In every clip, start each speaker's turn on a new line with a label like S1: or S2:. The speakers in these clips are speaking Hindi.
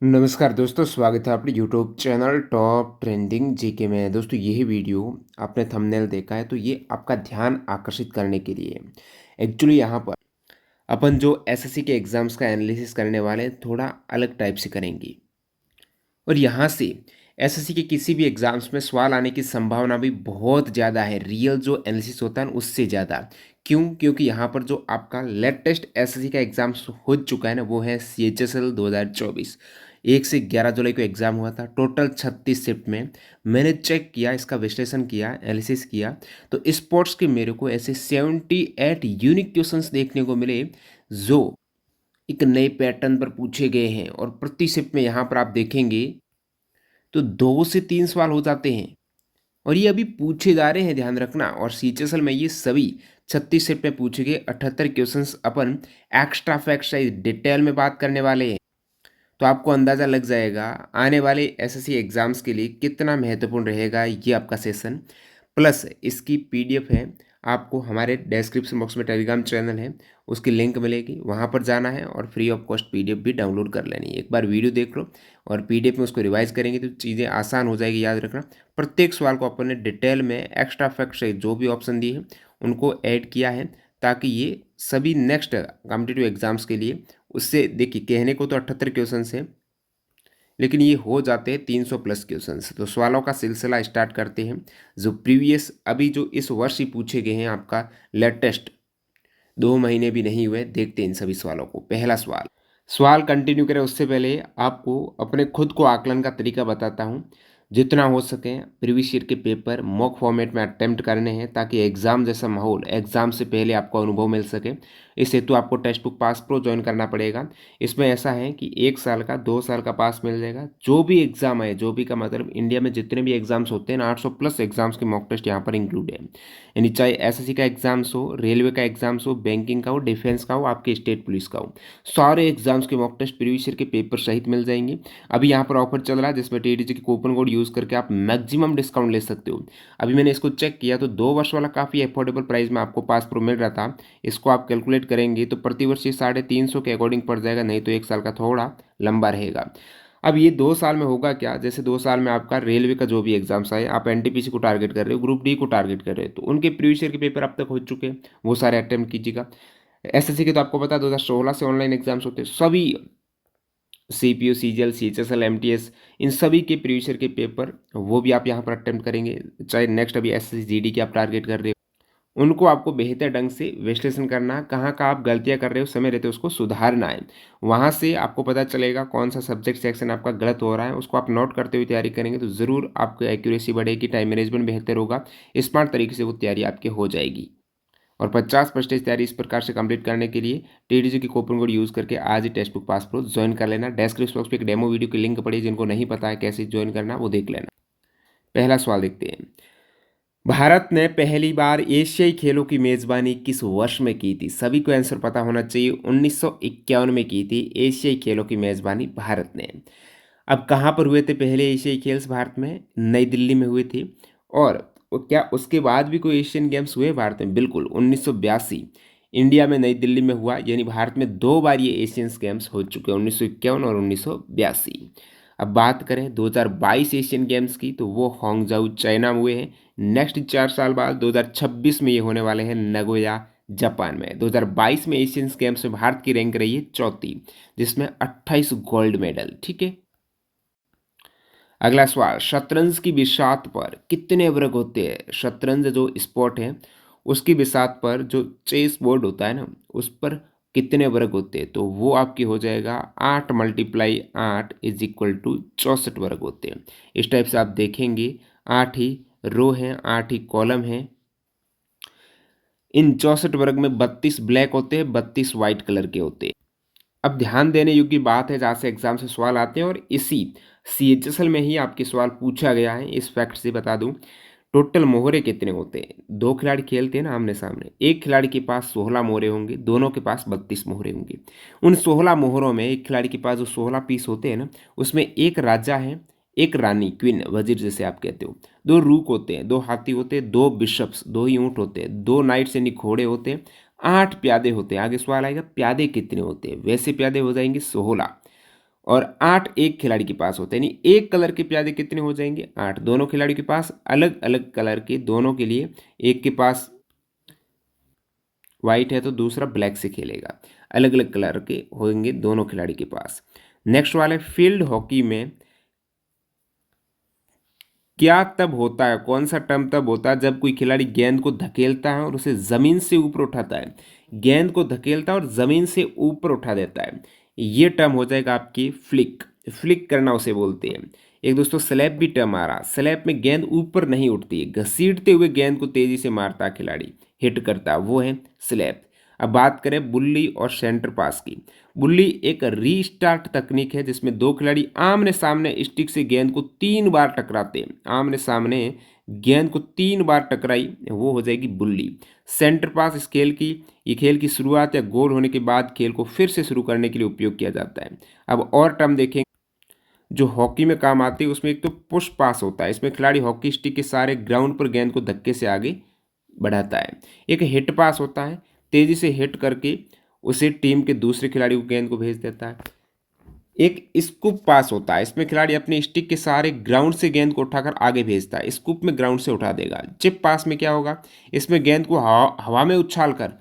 S1: नमस्कार दोस्तों, स्वागत है आपके YouTube channel top trending GK में। दोस्तों यही वीडियो आपने थंबनेल देखा है तो ये आपका ध्यान आकर्षित करने के लिए एक्चुअली यहाँ पर अपन जो एसएससी के एग्ज़ाम्स का एनालिसिस करने वाले हैं थोड़ा अलग टाइप से करेंगे। और यहाँ से एसएससी के किसी भी एग्ज़ाम्स में सवाल आने की संभावना भी बहुत ज़्यादा है, रियल जो एनालिसिस होता है उससे ज़्यादा। क्यों? क्योंकि यहाँ पर जो आपका लेटेस्ट एसएससी का एग्ज़ाम्स हो चुका है ना, वो है सीएचएसएल 2024। 1 से 11 जुलाई को एग्ज़ाम हुआ था, टोटल 36 शिफ्ट में। मैंने चेक किया, इसका विश्लेषण किया, एनालिसिस किया, तो स्पोर्ट्स के मेरे को ऐसे 78 यूनिक क्वेश्चंस देखने को मिले जो एक नए पैटर्न पर पूछे गए हैं। और प्रति शिफ्ट में यहाँ पर आप देखेंगे तो 2 से 3 सवाल हो जाते हैं और ये अभी पूछे जा रहे हैं, ध्यान रखना। और सीएचएसएल में ये सभी 36 सेट में पूछे गए 78 क्वेश्चंस अपन एक्स्ट्रा फैक्ट डिटेल में बात करने वाले हैं। तो आपको अंदाज़ा लग जाएगा आने वाले एसएससी एग्ज़ाम्स के लिए कितना महत्वपूर्ण रहेगा ये आपका सेशन। प्लस इसकी पीडीएफ है, आपको हमारे डिस्क्रिप्शन बॉक्स में टेलीग्राम चैनल है, उसकी लिंक मिलेगी, वहाँ पर जाना है और फ्री ऑफ कॉस्ट पीडीएफ भी डाउनलोड कर लेनी है। एक बार वीडियो देख लो और पीडीएफ में उसको रिवाइज करेंगे तो चीज़ें आसान हो जाएगी। याद रखना, प्रत्येक सवाल को अपन ने डिटेल में एक्स्ट्रा फैक्ट से जो भी ऑप्शन दिए हैं उनको ऐड किया है, ताकि ये सभी नेक्स्ट कॉम्पिटिटिव एग्जाम्स के लिए उससे देखिए, कहने को तो 78 क्वेश्चन है लेकिन ये हो जाते हैं 300 प्लस क्वेश्चंस। तो सवालों का सिलसिला स्टार्ट करते हैं जो प्रीवियस अभी जो इस वर्ष ही पूछे गए हैं, आपका लेटेस्ट 2 महीने भी नहीं हुए। देखते हैं इन सभी सवालों को। पहला सवाल, सवाल कंटिन्यू करें उससे पहले आपको अपने खुद को आकलन का तरीका बताता हूँ। जितना हो सके प्रीवियस ईयर के पेपर मॉक फॉर्मेट में अटेम्प्ट करने हैं, ताकि एग्ज़ाम जैसा माहौल एग्ज़ाम से पहले आपको अनुभव मिल सके। इस हेतु आपको text book pass pro join करना पड़ेगा। इसमें ऐसा है कि 1 साल का 2 साल का पास मिल जाएगा। जो भी एग्ज़ाम है, जो भी का मतलब इंडिया में जितने भी एग्ज़ाम्स होते हैं ना, 800 प्लस एग्ज़ाम्स के मॉक टेस्ट यहाँ पर इंक्लूड है। यानी चाहे एसएससी का एग्ज़ाम्स हो, रेलवे का एग्ज़ाम्स हो, बैंकिंग का हो, डिफेंस का हो, आपके स्टेट पुलिस का हो, सारे एग्ज़ाम्स के मॉक टेस्ट प्रीवियस ईयर के पेपर सहित मिल जाएंगे। अभी यहाँ पर ऑफर चल रहा है जिसमें टीडीजी की कूपन कोड यूज़ करके आप मैक्सिमम डिस्काउंट ले सकते हो। अभी मैंने इसको चेक किया तो 2 वर्ष वाला काफ़ी अफोर्डेबल प्राइस में आपको पास प्रो मिल रहा था। इसको आप कैलकुलेट करेंगे तो प्रतिवर्ष ये 350 के अकॉर्डिंग पड़ जाएगा, नहीं तो 1 साल का थोड़ा लंबा रहेगा। अब ये 2 साल में होगा क्या, जैसे 2 साल में आपका रेलवे का जो भी एग्जाम्स आए, आप एनटीपीसी को टारगेट कर रहे हो, ग्रुप डी को टारगेट कर रहे हो, तो उनके प्रीवियस ईयर के पेपर अब तक हो चुके हैं, वो सारे अटेम्प्ट कीजिएगा। एसएससी के तो आपको पता है 2016 से ऑनलाइन एग्जाम्स होते हैं। सभी सीपीयू, सीजीएल, सीएचएसएल, एमटीएस, इन सभी के प्रीवियस ईयर के पेपर वो भी आप यहाँ पर अटेम्प्ट करेंगे। चाहे नेक्स्ट अभी एसएससी जीडी की आप टारगेट कर रहे हो, उनको आपको बेहतर ढंग से विश्लेषण करना, कहाँ कहाँ आप गलतियाँ कर रहे हो, समय रहते उसको सुधारना है। वहाँ से आपको पता चलेगा कौन सा सब्जेक्ट सेक्शन आपका गलत हो रहा है, उसको आप नोट करते हुए तैयारी करेंगे तो ज़रूर आपकी एक्यूरेसी बढ़ेगी, टाइम मैनेजमेंट बेहतर होगा, स्मार्ट तरीके से वो तैयारी आपकी हो जाएगी। और 50% तैयारी इस प्रकार से कंप्लीट करने के लिए टीडीजी की कूपन कोड यूज़ करके आज ही text book pass pro join कर लेना। डिस्क्रिप्शन बॉक्स पे एक डेमो वीडियो की लिंक पड़ी है, जिनको नहीं पता है कैसे ज्वाइन करना वो देख लेना। पहला सवाल देखते हैं, भारत ने पहली बार एशियाई खेलों की मेज़बानी किस वर्ष में की थी? सभी को आंसर पता होना चाहिए। 1951 में की थी एशियाई खेलों की मेज़बानी भारत ने। अब कहाँ पर हुए थे पहले एशियाई खेल्स भारत में? नई दिल्ली में हुए थे। और क्या उसके बाद भी कोई एशियन गेम्स हुए भारत में? बिल्कुल, 1982 इंडिया में नई दिल्ली में हुआ। यानी भारत में 2 बार ये एशियन गेम्स हो चुके हैं, 1951 और 1982। अब बात करें 2022 एशियन गेम्स की, तो वो हांगझाऊ चाइना में हुए हैं। नेक्स्ट 4 साल बाद 2026 में ये होने वाले हैं नगोया जापान में। 2022 में एशियन गेम्स में भारत की रैंक रही है चौथी, जिसमें 28 गोल्ड मेडल। ठीक है, अगला सवाल, शतरंज की बिसात पर कितने वर्ग होते हैं? शतरंज जो स्पोर्ट है उसकी बिसात पर जो चेस बोर्ड होता है ना, उस पर कितने वर्ग होते हैं? तो वो आपकी हो जाएगा 8 × 8 इज इक्वल टू 64 वर्ग होते हैं। इस टाइप से आप देखेंगे 8 ही रो हैं, 8 ही कॉलम हैं। इन 64 वर्ग में 32 ब्लैक होते हैं, 32 वाइट कलर के होते हैं। अब ध्यान देने योग्य बात है, जहाँ से एग्जाम से सवाल आते हैं और इसी सीएचएसएल में ही आपके सवाल पूछा गया है। इस फैक्ट से बता दूं, टोटल मोहरे कितने होते हैं? 2 खिलाड़ी खेलते हैं ना आमने सामने, एक खिलाड़ी के पास 16 मोहरे होंगे, दोनों के पास 32 मोहरे होंगे। उन 16 मोहरों में एक खिलाड़ी के पास जो 16 पीस होते हैं ना, उसमें एक राजा है, एक रानी, क्वीन, वजीर जैसे आप कहते हो, 2 रूक होते हैं, 2 हाथी होते हैं, 2 बिशप्स, 2 ही ऊँट होते हैं, 2 नाइट्स यानी घोड़े होते हैं, 8 प्यादे होते हैं। आगे सवाल आएगा प्यादे कितने होते हैं? वैसे प्यादे हो जाएंगे 16। और 8 एक खिलाड़ी के पास होते हैं, यानी एक कलर के प्यादे कितने हो जाएंगे 8। दोनों खिलाड़ियों के पास अलग अलग कलर के, दोनों के लिए, एक के पास वाइट है तो दूसरा ब्लैक से खेलेगा, अलग अलग कलर के होंगे दोनों खिलाड़ी के पास। नेक्स्ट वाला है फील्ड हॉकी में क्या तब होता है, कौन सा टर्म तब होता है जब कोई खिलाड़ी गेंद को धकेलता है और उसे जमीन से ऊपर उठाता है, गेंद को धकेलता है और जमीन से ऊपर उठा देता है, ये टर्म हो जाएगा आपकी फ्लिक। फ्लिक करना उसे बोलते हैं। एक दोस्तों स्लैप भी टर्म आ रहा, स्लैप में गेंद ऊपर नहीं उठती है, घसीटते हुए गेंद को तेजी से मारता है खिलाड़ी, हिट करता है, वो है स्लैप। अब बात करें बुल्ली और सेंटर पास की। बुल्ली एक रीस्टार्ट तकनीक है जिसमें दो खिलाड़ी आमने सामने स्टिक से गेंद को 3 बार टकराते हैं, आमने सामने गेंद को 3 बार टकराई, वो हो जाएगी बुल्ली। सेंटर पास इस खेल की, ये खेल की शुरुआत या गोल होने के बाद खेल को फिर से शुरू करने के लिए उपयोग किया जाता है। अब और टर्म देखें जो हॉकी में काम आती है, उसमें एक तो पुश पास होता है, इसमें खिलाड़ी हॉकी स्टिक के सारे ग्राउंड पर गेंद को धक्के से आगे बढ़ाता है। एक हिट पास होता है, तेजी से हिट करके उसे टीम के दूसरे खिलाड़ी को गेंद को भेज देता है। एक स्कूप पास होता है, इसमें खिलाड़ी अपने स्टिक के सहारे ग्राउंड से गेंद को उठाकर आगे भेजता है, स्कूप में ग्राउंड से उठा देगा। चिप पास में क्या होगा, इसमें गेंद को हवा में उछाल कर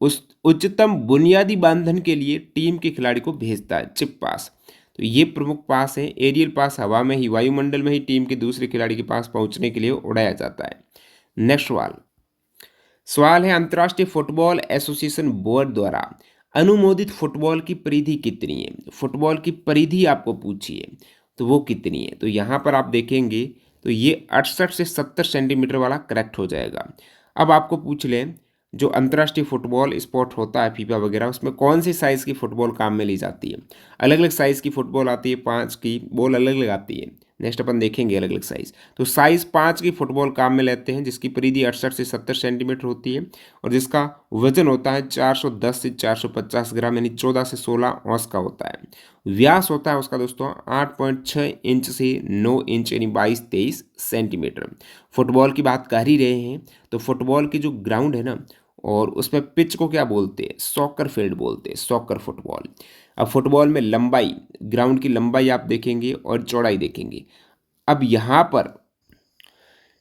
S1: उस उच्चतम बुनियादी बांधन के लिए टीम के खिलाड़ी को भेजता है, चिप पास। तो ये प्रमुख पास है। एरियल पास हवा में ही, वायुमंडल में ही टीम के दूसरे खिलाड़ी के पास पहुंचने के लिए उड़ाया जाता है। नेक्स्ट सवाल है अंतर्राष्ट्रीय फुटबॉल एसोसिएशन बोर्ड द्वारा अनुमोदित फुटबॉल की परिधि कितनी है। फुटबॉल की परिधि आपको पूछी है तो वो कितनी है, तो यहाँ पर आप देखेंगे तो ये 68 से 70 सेंटीमीटर वाला करेक्ट हो जाएगा। अब आपको पूछ लें जो अंतर्राष्ट्रीय फुटबॉल स्पोर्ट होता है फीफा वगैरह, उसमें कौन सी साइज़ की फुटबॉल काम में ली जाती है। अलग अलग साइज़ की फुटबॉल आती है, 5 की बॉल अलग अलग आती है, नेक्स्ट अपन देखेंगे अलग अलग साइज़। तो साइज़ 5 की फुटबॉल काम में लेते हैं जिसकी परिधि 68 से 70 सेंटीमीटर होती है और जिसका वजन होता है 410 से 450 ग्राम, यानी 14 से 16 औंस का होता है। व्यास होता है उसका दोस्तों 8.6 इंच से 9 इंच, यानी 22-23 सेंटीमीटर। फुटबॉल की बात कर ही रहे हैं तो फुटबॉल की जो ग्राउंड है ना, और उसमें पिच को क्या बोलते हैं, सॉकर फील्ड बोलते हैं, सॉकर फुटबॉल। अब फुटबॉल में लंबाई, ग्राउंड की लंबाई आप देखेंगे और चौड़ाई देखेंगे। अब यहाँ पर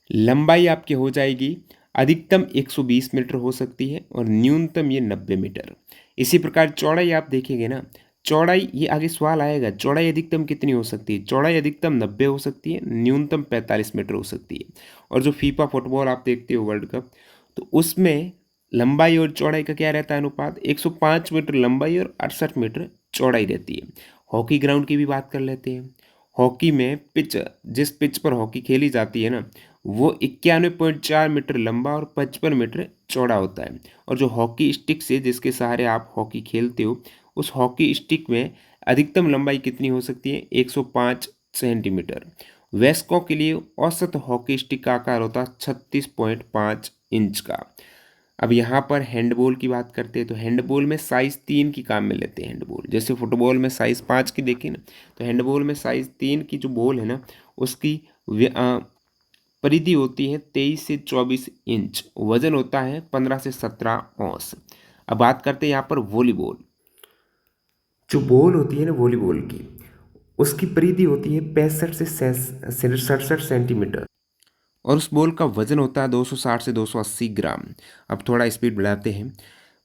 S1: लंबाई आपकी हो जाएगी अधिकतम 120 मीटर हो सकती है और न्यूनतम ये 90 मीटर। इसी प्रकार चौड़ाई आप देखेंगे ना, चौड़ाई ये आगे सवाल आएगा, चौड़ाई अधिकतम कितनी हो सकती है। चौड़ाई अधिकतम 90 हो सकती है, न्यूनतम 45 मीटर हो सकती है। और जो फीफा फुटबॉल आप देखते हो वर्ल्ड कप, तो उसमें लंबाई और चौड़ाई का क्या रहता है अनुपात, 105 मीटर लंबाई और 68 मीटर चौड़ाई रहती है। हॉकी ग्राउंड की भी बात कर लेते हैं। हॉकी में पिच, जिस पिच पर हॉकी खेली जाती है ना, वो 91.4 मीटर लंबा और 55 मीटर चौड़ा होता है। और जो हॉकी स्टिक से जिसके सहारे आप हॉकी खेलते हो, उस हॉकी स्टिक में अधिकतम लंबाई कितनी हो सकती है, 105 सेंटीमीटर। वयस्कों के लिए औसत हॉकी स्टिक का आकार होता है 36.5 इंच का। अब यहाँ पर हैंडबॉल की बात करते हैं तो हैंडबॉल में साइज़ 3 की काम में लेते हैं हैंडबॉल। जैसे फुटबॉल में साइज़ 5 की देखी ना, तो हैंडबॉल में साइज़ 3 की जो बॉल है ना, उसकी परिधि होती है 23 से 24 इंच, वजन होता है 15 से 17 औंस। अब बात करते हैं यहाँ पर वॉलीबॉल। जो बॉल होती है ना वॉलीबॉल की, उसकी परिधि होती है 65 से 67 सेंटीमीटर और उस बॉल का वजन होता है 260 से 280 ग्राम। अब थोड़ा स्पीड बढ़ाते हैं।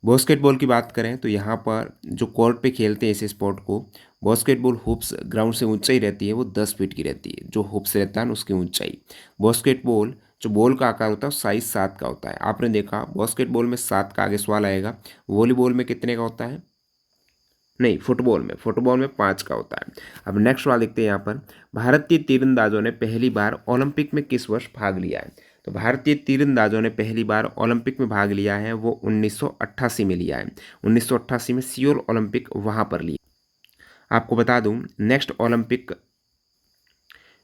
S1: बास्केटबॉल की बात करें तो यहाँ पर जो कोर्ट पे खेलते हैं इस स्पोर्ट को, बास्केटबॉल हुप्स ग्राउंड से ऊंचाई रहती है वो 10 फीट की रहती है, जो हुप्स रहता है ना उसकी ऊंचाई। बास्केटबॉल जो बॉल का आकार होता है साइज 7 का होता है। आपने देखा बास्केटबॉल में 7 का आगे सवाल आएगा, वॉलीबॉल में कितने का होता है, नहीं फुटबॉल में 5 का होता है। अब नेक्स्ट वाला देखते हैं यहाँ पर, भारतीय तीरंदाजों ने पहली बार ओलंपिक में किस वर्ष भाग लिया है। तो भारतीय तीरंदाजों ने पहली बार ओलंपिक में भाग लिया है वो 1988 में लिया है। 1988 में सियोल ओलंपिक वहाँ पर लिया। आपको बता दूँ नेक्स्ट ओलंपिक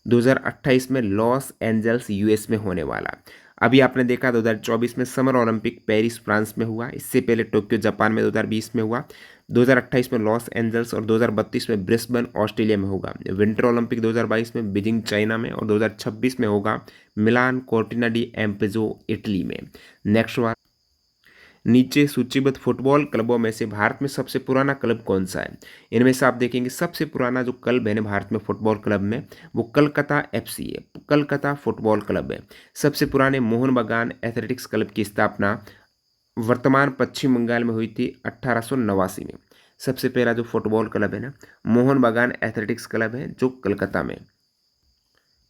S1: 2028 में लॉस एंजल्स यूएस में होने वाला। अभी आपने देखा 2024 में समर ओलंपिक पेरिस फ्रांस में हुआ, इससे पहले टोक्यो जापान में 2020 में हुआ, 2028 में लॉस एंजल्स और 2032 में ब्रिस्बेन ऑस्ट्रेलिया में होगा। विंटर ओलंपिक 2022 में बीजिंग चाइना में और 2026 में होगा मिलान कोर्टिना डी एम्पेजो इटली में। नीचे सूचीबद्ध फुटबॉल क्लबों में से भारत में सबसे पुराना क्लब कौन सा है। इनमें से आप देखेंगे सबसे पुराना जो क्लब है ना भारत में फुटबॉल क्लब में, वो कलकत्ता एफसी है, कलकत्ता फुटबॉल क्लब है। सबसे पुराने मोहन बागान एथलेटिक्स क्लब की स्थापना वर्तमान पश्चिम बंगाल में हुई थी 1889 में। सबसे पहला जो फुटबॉल क्लब है ना, मोहन बागान एथलेटिक्स क्लब है जो कलकत्ता में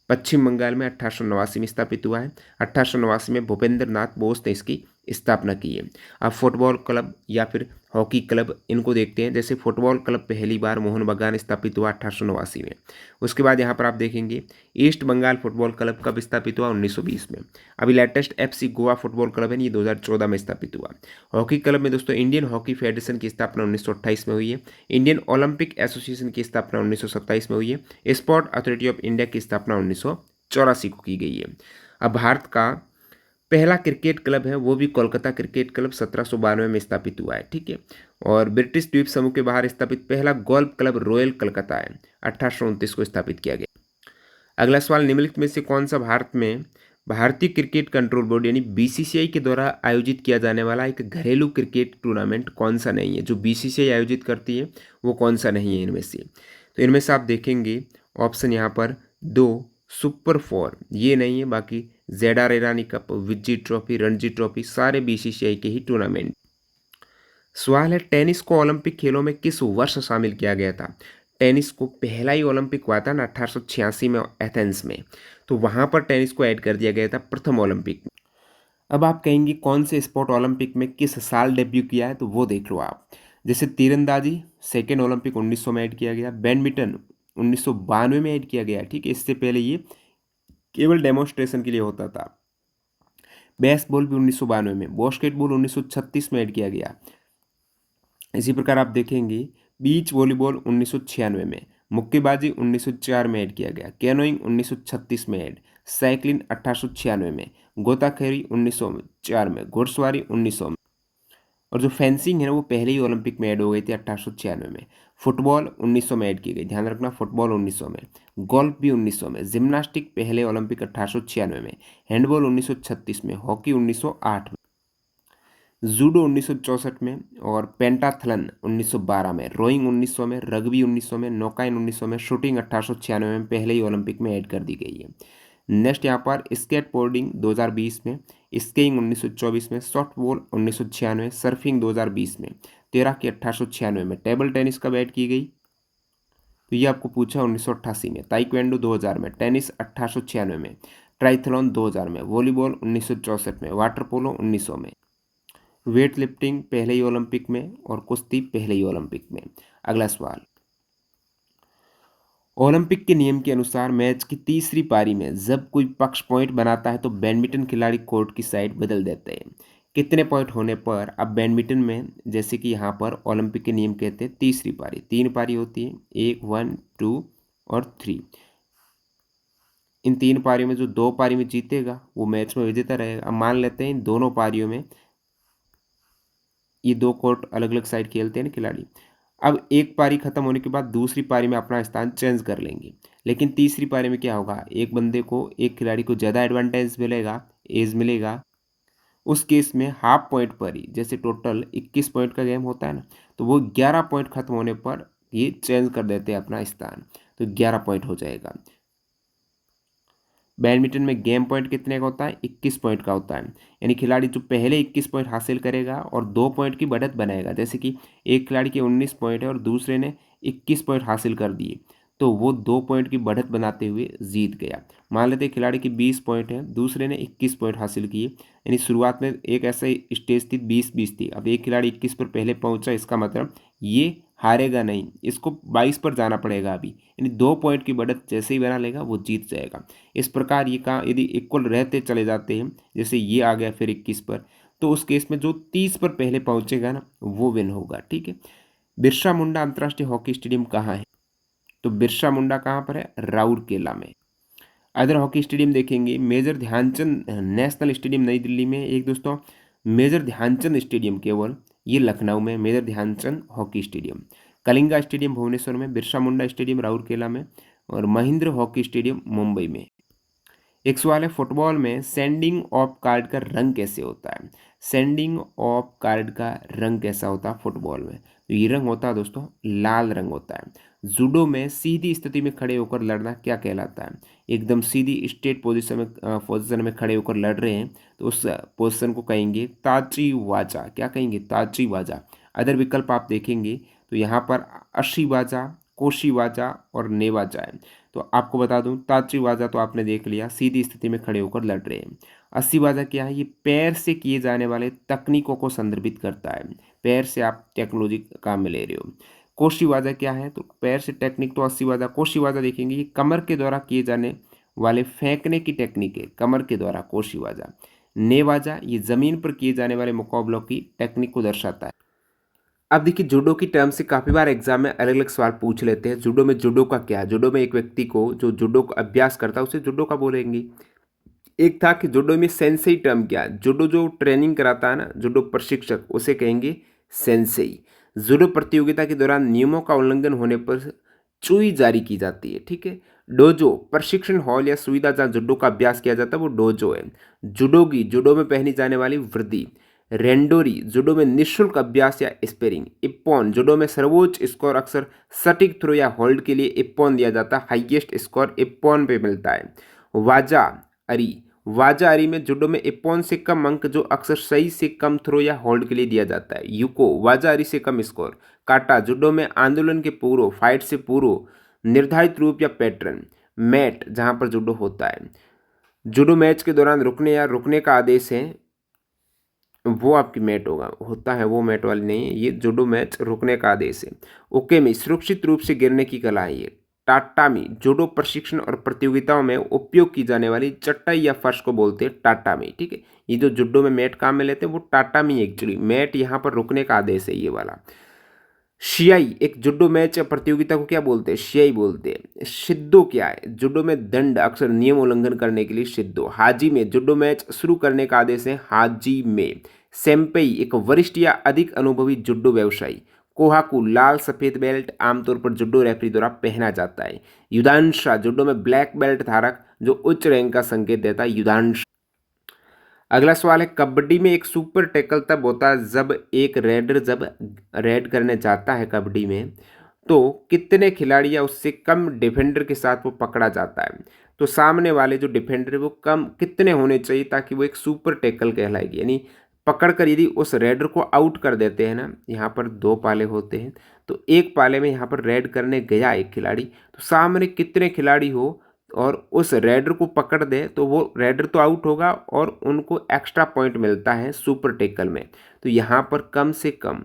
S1: पश्चिम बंगाल में 1889 में स्थापित हुआ है। 1889 में भूपेंद्र नाथ बोस ने इसकी स्थापना की है। अब फुटबॉल क्लब या फिर हॉकी क्लब इनको देखते हैं। जैसे फुटबॉल क्लब पहली बार मोहन बागान स्थापित हुआ 1889 में। उसके बाद यहाँ पर आप देखेंगे ईस्ट बंगाल फुटबॉल क्लब कब स्थापित हुआ, 1920 में। अभी latest FC Goa football club है, ये 2014 में स्थापित हुआ। हॉकी क्लब में दोस्तों इंडियन हॉकी फेडरेशन की स्थापना 1928 में हुई है। इंडियन ओलंपिक एसोसिएशन की स्थापना 1927 में हुई है। स्पोर्ट अथॉरिटी ऑफ इंडिया की स्थापना 1984 को की गई है। अब भारत का पहला क्रिकेट क्लब है वो भी कोलकाता क्रिकेट क्लब 1792 में स्थापित हुआ है, ठीक है। और ब्रिटिश द्वीप समूह के बाहर स्थापित पहला गोल्फ क्लब रॉयल कलकत्ता है, 1829 को स्थापित किया गया। अगला सवाल, निम्नलिखित में से कौन सा भारत में भारतीय क्रिकेट कंट्रोल बोर्ड यानी बीसीसीआई के द्वारा आयोजित किया जाने वाला एक घरेलू क्रिकेट टूर्नामेंट कौन सा नहीं है। जो बीसीसीआई आयोजित करती है वो कौन सा नहीं है इनमें से। तो इनमें से आप देखेंगे ऑप्शन यहाँ पर दो, सुपर 4 ये नहीं है, बाकी जेडा ईरानी कप, विजय ट्रॉफी, रणजी ट्रॉफी सारे बीसीसीआई के ही टूर्नामेंट। सवाल है, टेनिस को ओलंपिक खेलों में किस वर्ष शामिल किया गया था। टेनिस को पहला ही ओलंपिक हुआ था ना 1886 में एथेंस में, तो वहां पर टेनिस को ऐड कर दिया गया था प्रथम ओलंपिक में। अब आप कहेंगे कौन से स्पोर्ट ओलंपिक में किस साल डेब्यू किया है, तो वो देख लो आप। जैसे तीरंदाजी सेकेंड ओलंपिक 1900 में ऐड किया गया, बैडमिंटन 1992 में ऐड किया गया, ठीक है। इससे पहले ये केवल डेमोन्स्ट्रेशन के लिए होता था। बेसबॉल भी 1992 में, बास्केटबॉल 1936 में ऐड किया गया। इसी प्रकार आप देखेंगे बीच वॉलीबॉल 1996 में, मुक्केबाजी 1904 में ऐड किया गया, कैनोइंग 1936 में ऐड, साइकिलिंग 1896 में, गोताखोरी 1904 में, घुड़सवारी 1900 में, और जो फेंसिंग है ना वो पहले ही ओलंपिक में ऐड हो गई थी 1896 में। फुटबॉल 1900 में ऐड की गई, ध्यान रखना फुटबॉल 1900 में। गोल्फ भी 1900 में, जिम्नास्टिक पहले ओलंपिक 1896 में, हैंडबॉल 1936 में, हॉकी 1908 में, जूडो 1964 में, और पेंटाथलन 1912 में, रोइंग 1900 में, रग्बी 1900 में, नौकायन 1900 में, शूटिंग 1896 में पहले ही ओलंपिक में ऐड कर दी गई है। नेक्स्ट यहाँ पर स्केट बोर्डिंग 2020 में, स्कीइंग 1924 में, सॉफ्टबॉल 1996, सर्फिंग 2020 में, तैराकी 1896 में, टेबल टेनिस कब ऐड की गई, तो ये आपको पूछा 1988 में, ताइक्वांडो 2000 में, टेनिस 1896 में, ट्राइथलॉन 2000 में, वॉलीबॉल 1964 में, वाटर पोलो 1900 में, वेट लिफ्टिंग पहले ही ओलंपिक में, और कुश्ती पहले ही ओलंपिक में। अगला सवाल, ओलंपिक के नियम के अनुसार मैच की तीसरी पारी में जब कोई पक्ष पॉइंट बनाता है तो बैडमिंटन खिलाड़ी कोर्ट की साइड बदल देते हैं। कितने पॉइंट होने पर। अब बैडमिंटन में जैसे कि यहाँ पर ओलंपिक के नियम कहते हैं तीसरी पारी, 3 पारी होती है, 1, 1, 2 और 3। इन 3 पारियों में जो 2 पारी में जीतेगा वो मैच में विजेता रहेगा। अब मान लेते हैं इन दोनों पारियों में ये 2 कोर्ट अलग अलग साइड खेलते हैं ना खिलाड़ी। अब एक पारी खत्म होने के बाद दूसरी पारी में अपना स्थान चेंज कर लेंगे, लेकिन तीसरी पारी में क्या होगा, एक बंदे को, एक खिलाड़ी को ज़्यादा एडवांटेज मिलेगा, एज मिलेगा। उस केस में हाफ पॉइंट पर ही, जैसे टोटल 21 पॉइंट का गेम होता है ना, तो वो 11 पॉइंट खत्म होने पर ये चेंज कर देते हैं अपना स्थान, तो 11 पॉइंट हो जाएगा। बैडमिंटन में गेम पॉइंट कितने का होता है, 21 पॉइंट का होता है। यानी खिलाड़ी जो पहले 21 पॉइंट हासिल करेगा और 2 पॉइंट की बढ़त बनाएगा, जैसे कि एक खिलाड़ी के 19 पॉइंट है और दूसरे ने 21 पॉइंट हासिल कर दिए, तो वो 2 पॉइंट की बढ़त बनाते हुए जीत गया। मान लेते खिलाड़ी की 20 पॉइंट है, दूसरे ने 21 पॉइंट हासिल किए, यानी शुरुआत में एक ऐसा स्टेज थी 20-20 थी, अब एक खिलाड़ी 21 पर पहले पहुंचा, इसका मतलब ये हारेगा नहीं, इसको 22 पर जाना पड़ेगा अभी, यानी 2 पॉइंट की बढ़त जैसे ही बना लेगा वो जीत जाएगा। इस प्रकार ये कहाँ यदि इक्वल रहते चले जाते हैं, जैसे ये आ गया फिर 21 पर, तो उस केस में जो 30 पर पहले पहुंचेगा ना वो विन होगा, ठीक है। बिरसा मुंडा अंतर्राष्ट्रीय हॉकी स्टेडियम कहाँ है, तो बिरसा मुंडा कहाँ पर है, राउरकेला में। अदर हॉकी स्टेडियम देखेंगे, मेजर ध्यानचंद नेशनल स्टेडियम नई दिल्ली में, एक दोस्तों मेजर ध्यानचंद स्टेडियम केवल ये लखनऊ में, major Dhyan Chand hockey stadium, Kalinga stadium Bhubaneswar में, बिरसा मुंडा स्टेडियम राउरकेला में, और महेंद्र हॉकी स्टेडियम मुंबई में। एक सवाल है, फुटबॉल में सेंडिंग ऑफ कार्ड का रंग कैसे होता है? सेंडिंग ऑफ कार्ड का रंग कैसा होता है फुटबॉल में? तो ये रंग होता है दोस्तों लाल रंग होता है। जूडो में सीधी स्थिति में खड़े होकर लड़ना क्या कहलाता है? एकदम सीधी स्ट्रेट पोजीशन में खड़े होकर लड़ रहे हैं तो उस पोजीशन को कहेंगे ताची वाजा। क्या कहेंगे? ताची वाजा। अदर विकल्प आप देखेंगे तो यहाँ पर अशीवाजा, कोशीवाजा और नेवाजा है। तो आपको बता दूं तात्रिवाजा तो आपने देख लिया, सीधी स्थिति में खड़े होकर लड़ रहे हैं। अस्सीवाजा क्या है? ये पैर से किए जाने वाले तकनीकों को संदर्भित करता है। पैर से आप टेक्नोलॉजी काम में ले रहे हो। कोशीवाजा क्या है? तो पैर से टेक्निक तो अस्सीवाजा। कोशीवाजा देखेंगे ये कमर के द्वारा किए जाने वाले फेंकने की टेक्निक है, कमर के द्वारा कोशीवाजा। नेवाजा ये जमीन पर किए जाने वाले मुकाबलों की टेक्निक को दर्शाता है। अब देखिए जूडो की टर्म से काफ़ी बार एग्जाम में अलग अलग सवाल पूछ लेते हैं। जूडो में जूडो का क्या है? जूडो में एक व्यक्ति को जो जूडो का अभ्यास करता है उसे जूडो का बोलेंगे। एक था कि जूडो में सेंसेई टर्म क्या है? जूडो जो ट्रेनिंग कराता है ना, जूडो प्रशिक्षक, उसे कहेंगे सेंसेई। जूडो प्रतियोगिता के दौरान नियमों का उल्लंघन होने पर चुई जारी की जाती है। ठीक है। डोजो प्रशिक्षण हॉल या सुविधा जहाँ जूडो का अभ्यास किया जाता है वो डोजो है। जुडोगी जूडो में पहनी जाने वाली वर्दी। रेंडोरी जूडो में निःशुल्क अभ्यास या स्पेरिंग। इप्पॉन जूडो में सर्वोच्च स्कोर अक्सर सटीक थ्रो या होल्ड के लिए इप्पॉन दिया जाता है। हाईएस्ट स्कोर इप्पॉन पे मिलता है। वाजा अरी वाजा अरी में जूडो में इप्पॉन से कम अंक जो अक्सर सही से कम थ्रो या होल्ड के लिए दिया जाता है। यूको वाजा अरी से कम स्कोर। काटा जूडो में आंदोलन के पूर्व, फाइट से पूर्व निर्धारित रूप या पैटर्न। मैट जहां पर जूडो होता है। जूडो मैच के दौरान रुकने या रुकने का आदेश है वो आपकी मैट होता है, वो मैट वाली नहीं है। ये जूडो मैच रुकने का आदेश है। ओके में सुरक्षित रूप से गिरने की कला है ये। टाटामी जूडो प्रशिक्षण और प्रतियोगिताओं में उपयोग की जाने वाली चटाई या फर्श को बोलते हैं टाटामी। ठीक है। ये जो जूडो में मैट काम में लेते हैं वो टाटामी, एक्चुअली मैट यहाँ पर रुकने का आदेश है ये वाला। शियाई एक जुडो मैच या प्रतियोगिता को क्या बोलते हैं? शियाई बोलते हैं। शिद्दो क्या है? जुडो में दंड, अक्सर नियम उल्लंघन करने के लिए शिद्दो। हाजी में जुडो मैच शुरू करने का आदेश है हाजी में। सेम्पेई एक वरिष्ठ या अधिक अनुभवी जुडो व्यवसायी। कोहाकू लाल सफेद बेल्ट आमतौर पर जुडो रेफरी द्वारा पहना जाता है। युदांशा जुडो में ब्लैक बेल्ट धारक जो उच्च रैंक का संकेत देता है, युदांश। अगला सवाल है, कबड्डी में एक सुपर टैकल तब होता है जब एक रेडर जब रेड करने जाता है कबड्डी में तो कितने खिलाड़ी या उससे कम डिफेंडर के साथ वो पकड़ा जाता है। तो सामने वाले जो डिफेंडर है वो कम कितने होने चाहिए ताकि वो एक सुपर टैकल कहलाएगी। यानी पकड़ कर यदि उस रेडर को आउट कर देते हैं ना, यहाँ पर दो पाले होते हैं तो एक पाले में यहाँ पर रेड करने गया एक खिलाड़ी, तो सामने कितने खिलाड़ी हो और उस रेडर को पकड़ दे तो वो रेडर तो आउट होगा और उनको एक्स्ट्रा पॉइंट मिलता है सुपर टैकल में। तो यहाँ पर कम से कम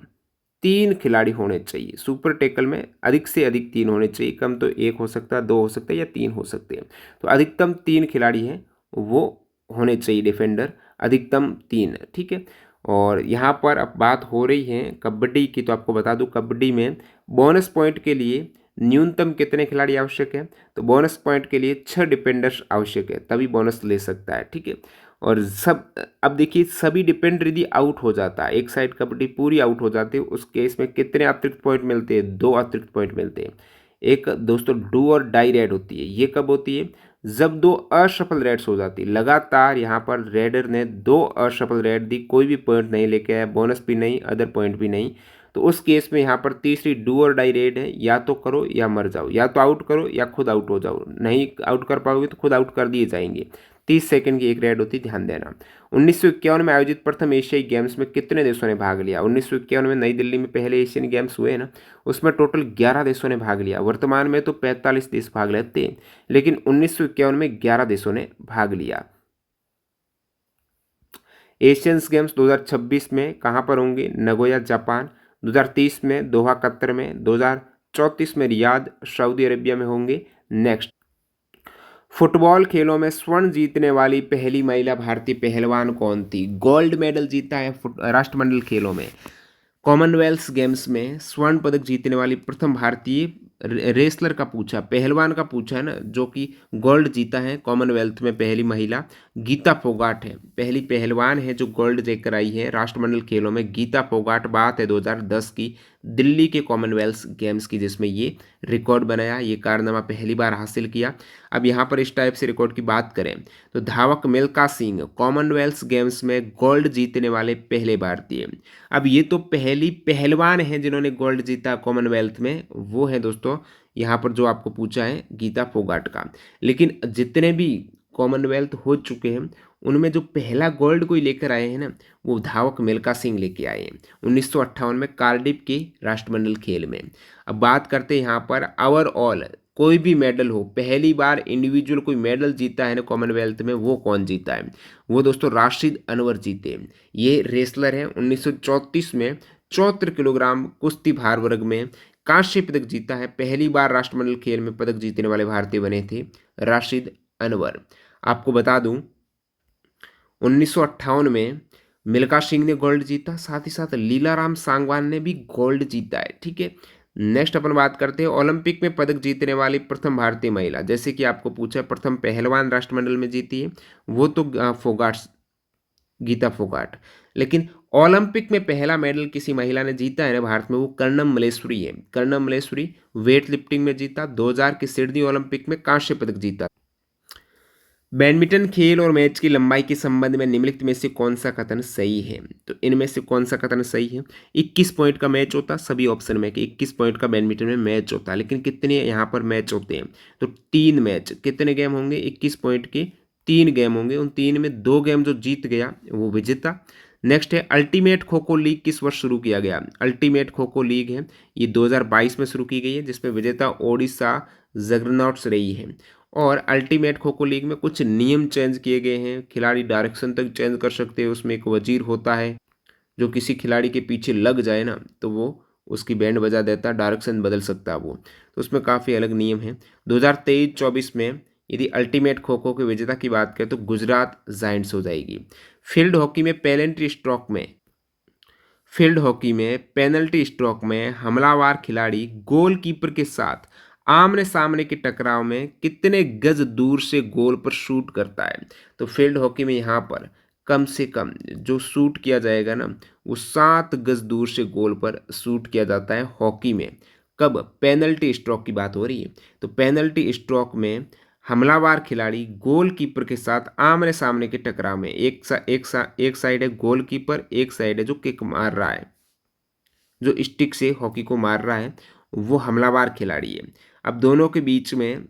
S1: 3 खिलाड़ी होने चाहिए। सुपर टैकल में अधिक से अधिक 3 होने चाहिए, कम तो 1 हो सकता है, 2 हो सकता है या 3 हो सकते हैं। तो अधिकतम 3 खिलाड़ी हैं वो होने चाहिए डिफेंडर, अधिकतम 3। ठीक है। और यहाँ पर अब बात हो रही है कबड्डी की, तो आपको बता दूँ कबड्डी में बोनस पॉइंट के लिए न्यूनतम कितने खिलाड़ी आवश्यक है? तो बोनस पॉइंट के लिए 6 डिफेंडर्स आवश्यक है तभी बोनस ले सकता है। ठीक है। और सब अब देखिए सभी डिफेंडर यदि आउट हो जाता है, एक साइड कबड्डी पूरी आउट हो जाती है, उस केस में कितने अतिरिक्त पॉइंट मिलते हैं? 2 अतिरिक्त पॉइंट मिलते हैं। एक दोस्तों डू और डाई रेड होती है। ये कब होती है? जब 2 असफल रेड्स हो जाती है। लगातार यहाँ पर रेडर ने 2 असफल रेड दी, कोई भी पॉइंट नहीं लेके आया, बोनस भी नहीं, अदर पॉइंट भी नहीं, तो उस केस में यहाँ पर तीसरी डू और डाई रेड है, या तो करो या मर जाओ, या तो आउट करो या खुद आउट हो जाओ। नहीं आउट कर पाओगे तो खुद आउट कर दिए जाएंगे। 30 सेकंड की एक रेड होती, ध्यान देना। 1951 में आयोजित प्रथम एशियाई गेम्स में कितने देशों ने भाग लिया? 1951 में नई दिल्ली में पहले एशियन गेम्स हुए ना, उसमें टोटल 11 देशों ने भाग लिया। वर्तमान में तो 45 देश भाग लेते हैं, लेकिन 1951 में 11 देशों ने भाग लिया। एशियंस गेम्स 2026 में कहाँ पर होंगे? Nagoya Japan. 2030 में दोहा कतर में। 2034 में रियाद सऊदी अरेबिया में होंगे। नेक्स्ट, फुटबॉल खेलों में स्वर्ण जीतने वाली पहली महिला भारतीय पहलवान कौन थी? गोल्ड मेडल जीता है राष्ट्रमंडल खेलों में। कॉमनवेल्थ गेम्स में स्वर्ण पदक जीतने वाली प्रथम भारतीय रेसलर का पूछा, पहलवान का पूछा है ना, जो कि गोल्ड जीता है कॉमनवेल्थ में पहली महिला गीता फोगाट है। पहली पहलवान है जो गोल्ड लेकर आई है राष्ट्रमंडल खेलों में, गीता फोगाट। बात है 2010 की, दिल्ली के कॉमनवेल्थ गेम्स की, जिसमें ये रिकॉर्ड बनाया, ये कारनामा पहली बार हासिल किया। अब यहाँ पर इस टाइप से रिकॉर्ड की बात करें तो धावक मिल्खा सिंह कॉमनवेल्थ गेम्स में गोल्ड जीतने वाले पहले भारतीय। अब ये तो पहली पहलवान हैं जिन्होंने गोल्ड जीता कॉमनवेल्थ में, वो है दोस्तों यहाँ पर जो आपको पूछा है गीता फोगाट का। लेकिन जितने भी कॉमनवेल्थ हो चुके हैं उनमें जो पहला गोल्ड कोई लेकर आए हैं ना, वो धावक मिल्खा सिंह लेके आए हैं 1958 में कार्डिफ के राष्ट्रमंडल खेल में। अब बात करते हैं यहाँ पर ओवरऑल कोई भी मेडल हो, पहली बार इंडिविजुअल कोई मेडल जीता है ना कॉमनवेल्थ में, वो कौन जीता है? वो दोस्तों राशिद अनवर जीते। ये रेसलर हैं, 1934 में 74 किलोग्राम कुश्ती भार वर्ग में कांस्य पदक जीता है। पहली बार राष्ट्रमंडल खेल में पदक जीतने वाले भारतीय बने थे राशिद अनवर। आपको बता दूं 1958 में मिल्खा सिंह ने गोल्ड जीता, साथ ही साथ लीलाराम सांगवान ने भी गोल्ड जीता है। ठीक है, नेक्स्ट अपन बात करते हैं ओलंपिक में पदक जीतने वाली प्रथम भारतीय महिला। जैसे कि आपको पूछा है प्रथम पहलवान राष्ट्रमंडल में जीती है, वो तो फोगाट, गीता फोगाट। लेकिन ओलंपिक में पहला मेडल किसी महिला ने जीता है ना भारत में, वो कर्णम मलेश्वरी है। कर्णम मलेश्वरी वेट लिफ्टिंग में जीता, 2000 के सिडनी ओलंपिक में कांस्य पदक जीता। बैडमिंटन खेल और मैच की लंबाई के संबंध में निम्नलिखित में से कौन सा कथन सही है? तो इनमें से कौन सा कथन सही है? 21 पॉइंट का मैच होता, सभी ऑप्शन में कि 21 पॉइंट का बैडमिंटन में मैच होता है, लेकिन कितने यहाँ पर मैच होते हैं? तो 3 मैच। कितने गेम होंगे? 21 पॉइंट के 3 गेम होंगे, उन 3 में 2 गेम जो जीत गया वो विजेता। नेक्स्ट है अल्टीमेट खो खो लीग किस वर्ष शुरू किया गया? अल्टीमेट खो खो लीग है, ये 2022 में शुरू की गई है, जिसमें विजेता ओडिशा जगरनॉट्स रही है। और अल्टीमेट खो खो लीग में कुछ नियम चेंज किए गए हैं, खिलाड़ी डायरेक्शन तक चेंज कर सकते हैं, उसमें एक वजीर होता है जो किसी खिलाड़ी के पीछे लग जाए ना तो वो उसकी बैंड बजा देता है, डायरेक्शन बदल सकता है वो, तो उसमें काफ़ी अलग नियम है। 2023-24 में यदि अल्टीमेट खो खो के विजेता की बात करें तो गुजरात जायंट्स हो जाएगी। फील्ड हॉकी में पेनल्टी स्ट्रोक में हमलावर खिलाड़ी गोलकीपर के साथ आमने सामने के टकराव में कितने गज दूर से गोल पर शूट करता है? तो फील्ड हॉकी में यहाँ पर कम से कम जो शूट किया जाएगा ना, वो 7 गज दूर से गोल पर शूट किया जाता है हॉकी में। कब? पेनल्टी स्ट्रोक की बात हो रही है। तो पेनल्टी स्ट्रोक में हमलावर खिलाड़ी गोलकीपर के साथ आमने सामने के टकराव में, एक साइड है गोलकीपर, एक साइड है जो किक मार रहा है, जो स्टिक से हॉकी को मार रहा है, वो हमलावर खिलाड़ी है। अब दोनों के बीच में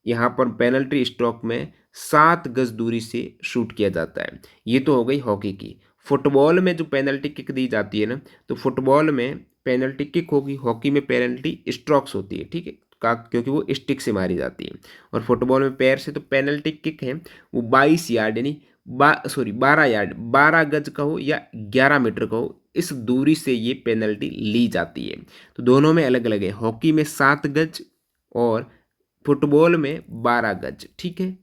S1: यहाँ पर पेनल्टी स्ट्रोक में 7 गज दूरी से शूट किया जाता है। ये तो हो गई हॉकी की। फुटबॉल में जो पेनल्टी किक दी जाती है ना, तो फुटबॉल में पेनल्टी किक होगी, हॉकी में पेनल्टी स्ट्रोक्स होती है। ठीक है, क्योंकि वो स्टिक से मारी जाती है, और फुटबॉल में पैर से। तो पेनल्टी किक है वो 22 यार्ड यानी 12 यार्ड, 12 गज का हो या 11 मीटर का हो, इस दूरी से ये पेनल्टी ली जाती है। तो दोनों में अलग अलग है, हॉकी में 7 गज और फुटबॉल में 12 गज। ठीक है,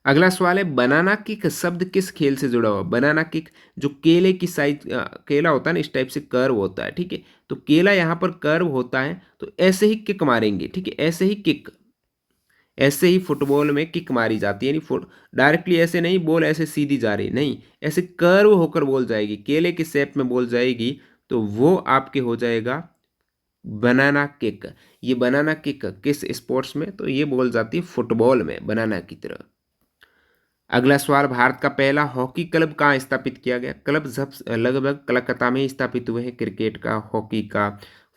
S1: अगला सवाल है बनाना किक शब्द किस खेल से जुड़ा हुआ? बनाना किक जो केले की साइज, केला होता है ना, इस टाइप से कर्व होता है। ठीक है, तो केला यहाँ पर कर्व होता है, तो ऐसे ही किक मारेंगे। ठीक है, ऐसे ही फुटबॉल में किक मारी जाती है, यानी फुट डायरेक्टली ऐसे नहीं, बॉल ऐसे सीधी जा रही नहीं, ऐसे कर्व होकर बॉल जाएगी, केले की शेप में बॉल जाएगी, तो वो आपके हो जाएगा बनाना किक। ये बनाना किक किस स्पोर्ट्स में? तो ये बॉल जाती है फुटबॉल में बनाना की तरह। अगला सवाल, भारत का पहला हॉकी क्लब कहाँ स्थापित किया गया? क्लब सब लगभग कलकत्ता में ही स्थापित हुए हैं, क्रिकेट का, हॉकी का,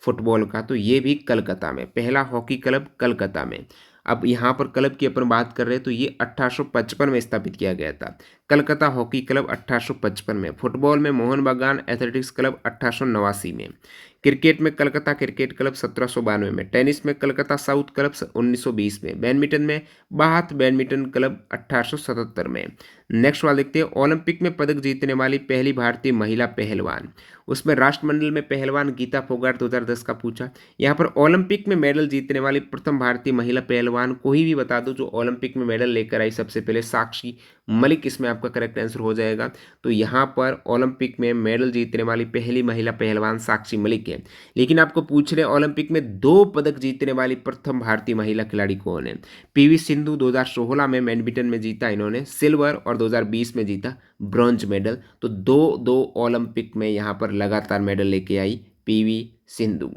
S1: फुटबॉल का, तो ये भी कलकत्ता में, पहला हॉकी क्लब कलकत्ता में। अब यहाँ पर क्लब की अपन बात कर रहे हैं तो ये 1855 में स्थापित किया गया था, कलकत्ता हॉकी क्लब 1855 में। फुटबॉल में मोहन बागान एथलेटिक्स क्लब 1889 में। क्रिकेट में कलकत्ता क्रिकेट क्लब 1792 में। टेनिस में कलकत्ता साउथ क्लब 1920 में। बैडमिंटन में बाथ बैडमिंटन क्लब 1877 में। नेक्स्ट वाला देखते हैं, ओलंपिक में पदक जीतने वाली पहली भारतीय महिला पहलवान। उसमें राष्ट्रमंडल में पहलवान गीता फोगाट 2010 का पूछा। यहाँ पर ओलंपिक में मेडल जीतने वाली प्रथम भारतीय महिला पहलवान कोई भी बता दो जो ओलंपिक में मेडल लेकर आई सबसे पहले, साक्षी मलिक इसमें आपका करेक्ट आंसर हो जाएगा। तो यहाँ पर ओलंपिक में मेडल जीतने वाली पहली महिला पहलवान साक्षी मलिक है। लेकिन आपको पूछ रहे ओलंपिक में 2 पदक जीतने वाली प्रथम भारतीय महिला खिलाड़ी कौन है? पीवी सिंधु 2016 में बैडमिंटन में जीता इन्होंने सिल्वर, और 2020 में जीता ब्रॉन्ज मेडल। तो 2 ओलंपिक में यहाँ पर लगातार मेडल लेके आई पीवी सिंधु।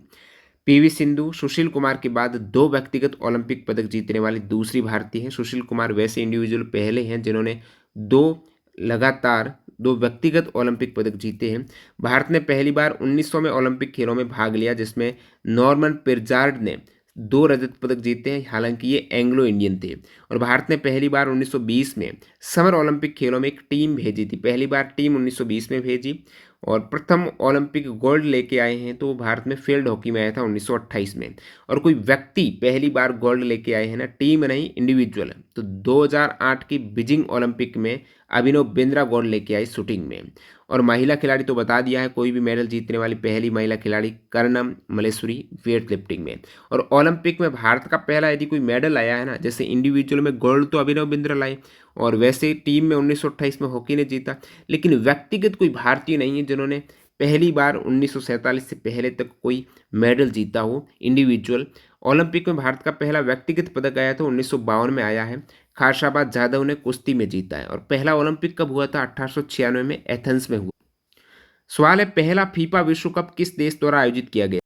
S1: पीवी सिंधु सुशील कुमार के बाद 2 व्यक्तिगत ओलंपिक पदक जीतने वाली दूसरी भारतीय हैं। सुशील कुमार वैसे इंडिविजुअल पहले हैं जिन्होंने 2 लगातार 2 व्यक्तिगत ओलंपिक पदक जीते हैं। भारत ने पहली बार 1900 में ओलंपिक खेलों में भाग लिया, जिसमें नॉर्मन पिर्जार्ड ने 2 रजत पदक जीते हैं, हालांकि ये एंग्लो इंडियन थे। और भारत ने पहली बार 1920 में समर ओलंपिक खेलों में एक टीम भेजी थी, पहली बार टीम 1920 में भेजी। और प्रथम ओलंपिक गोल्ड लेके आए हैं तो वो भारत में फील्ड हॉकी में आया था 1928 में। और कोई व्यक्ति पहली बार गोल्ड लेके आए हैं ना, टीम नहीं इंडिविजुअल, तो 2008 की बीजिंग ओलंपिक में अभिनव बिंद्रा गोल्ड लेके आई शूटिंग में। और महिला खिलाड़ी तो बता दिया है, कोई भी मेडल जीतने वाली पहली महिला खिलाड़ी कर्णम मल्लेश्वरी वेट लिफ्टिंग में। और ओलंपिक में भारत का पहला यदि कोई मेडल आया है ना, जैसे इंडिविजुअल में गोल्ड तो अभिनव बिंद्रा लाए, और वैसे टीम में 1928 में हॉकी ने जीता, लेकिन व्यक्तिगत कोई भारतीय नहीं है जिन्होंने पहली बार 1947 से पहले तक कोई मेडल जीता हो इंडिविजुअल। ओलंपिक में भारत का पहला व्यक्तिगत पदक आया था 1952 में आया है, खाशाबाद जाधव ने कुश्ती में जीता है। और पहला ओलंपिक कब हुआ था? 1896 में एथेंस में हुआ। सवाल है, पहला फीफा विश्व कप किस देश द्वारा आयोजित किया गया?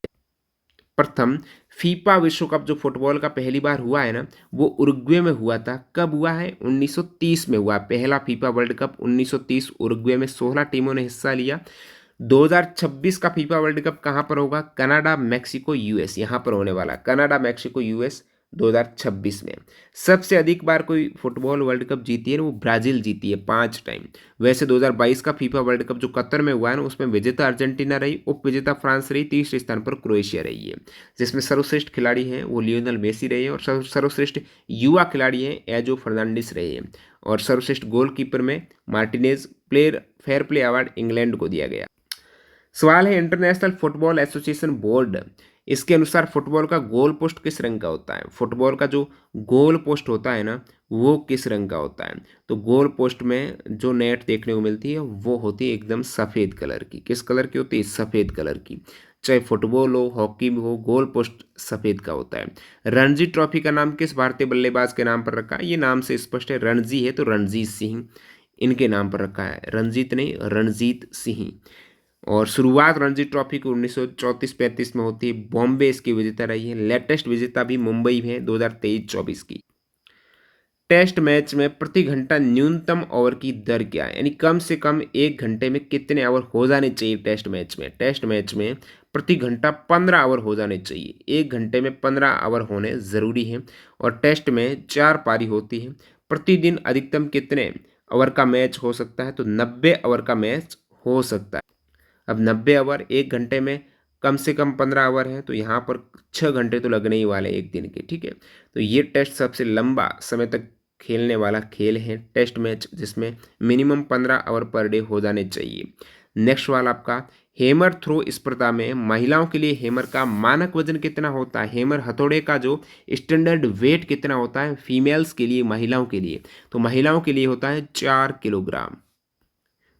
S1: प्रथम फीफा विश्व कप जो फुटबॉल का पहली बार हुआ है ना, वो उरुग्वे में हुआ था। कब हुआ है? 1930 में हुआ। पहला फीफा वर्ल्ड कप 1930 उरुग्वे में 16 टीमों ने हिस्सा लिया। 2026 का फीफा वर्ल्ड कप कहाँ पर होगा? कनाडा, मैक्सिको, यूएस, यहाँ पर होने वाला। कनाडा, मैक्सिको, यूएस 2026 में। सबसे अधिक बार कोई फुटबॉल वर्ल्ड कप जीती है ना, वो ब्राजील जीती है 5 टाइम। वैसे 2022 का फीफा वर्ल्ड कप जो कतर में हुआ है ना, उसमें विजेता अर्जेंटीना रही, उप विजेता फ्रांस रही, तीसरे स्थान पर क्रोएशिया रही है, जिसमें सर्वश्रेष्ठ खिलाड़ी हैं वो लियोनेल मेसी रहे हैं, और सर्वश्रेष्ठ युवा खिलाड़ी हैं एजो फर्नांडिस रहे हैं, और सर्वश्रेष्ठ गोलकीपर में Martinez player fair play award England को दिया गया। सवाल है, इंटरनेशनल फुटबॉल एसोसिएशन बोर्ड, इसके अनुसार फुटबॉल का गोल पोस्ट किस रंग का होता है? फुटबॉल का जो गोल पोस्ट होता है ना, वो किस रंग का होता है? तो गोल पोस्ट में जो नेट देखने को मिलती है वो होती है एकदम सफ़ेद कलर की। किस कलर की होती है? सफ़ेद कलर की। चाहे फुटबॉल हो, हॉकी हो, गोल पोस्ट सफ़ेद का होता है। रणजी ट्रॉफी का नाम किस भारतीय बल्लेबाज के नाम पर रखा है? ये नाम से स्पष्ट है, रणजी है तो रणजीत सिंह इनके नाम पर रखा है, रंजीत नहीं, रणजीत सिंह। और शुरुआत रणजी ट्रॉफी को 1934-35 में होती है, बॉम्बे इसकी विजेता रही है। लेटेस्ट विजेता भी मुंबई है 2023-24 की। टेस्ट मैच में प्रति घंटा न्यूनतम ओवर की दर क्या है? यानी कम से कम 1 घंटे में कितने ओवर हो जाने चाहिए टेस्ट मैच में? टेस्ट मैच में प्रति घंटा 15 ओवर हो जाने चाहिए। 1 घंटे में 15 ओवर होने ज़रूरी हैं। और टेस्ट में 4 पारी होती है। प्रतिदिन अधिकतम कितने ओवर का मैच हो सकता है? तो 90 ओवर का मैच हो सकता है। अब 90 ओवर 1 घंटे में कम से कम 15 ओवर है, तो यहाँ पर 6 घंटे तो लगने ही वाले एक दिन के, ठीक है। तो ये टेस्ट सबसे लंबा समय तक खेलने वाला खेल है टेस्ट मैच, जिसमें मिनिमम 15 ओवर पर डे हो जाने चाहिए। नेक्स्ट सवाल आपका, हेमर थ्रो स्पर्धा में महिलाओं के लिए हेमर का मानक वजन कितना होता है? हेमर हथौड़े का जो स्टैंडर्ड वेट कितना होता है फीमेल्स के लिए, महिलाओं के लिए? तो महिलाओं के लिए होता है 4 किलोग्राम।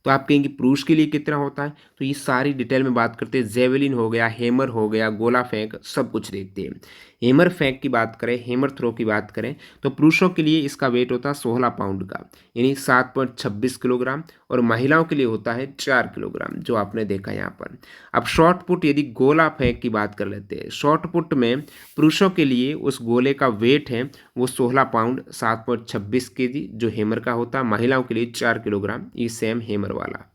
S1: तो आप कहेंगे पुरुष के लिए कितना होता है? तो ये सारी डिटेल में बात करते हैं। जेवलिन हो गया, हेमर हो गया, गोला फेंक, सब कुछ देखते हैं। हेमर फेंक की बात करें, हेमर थ्रो की बात करें, तो पुरुषों के लिए इसका वेट होता है 16 पाउंड का, यानी 7.26 किलोग्राम। और महिलाओं के लिए होता है 4 किलोग्राम, जो आपने देखा यहाँ पर। अब शॉर्ट पुट, यदि गोला फेंक की बात कर लेते हैं, शॉर्ट पुट में पुरुषों के लिए उस गोले का वेट है वो 16 पाउंड 7.26 केजी जो हेमर का होता है। महिलाओं के लिए 4 किलोग्राम, ये सेम हेमर वाला।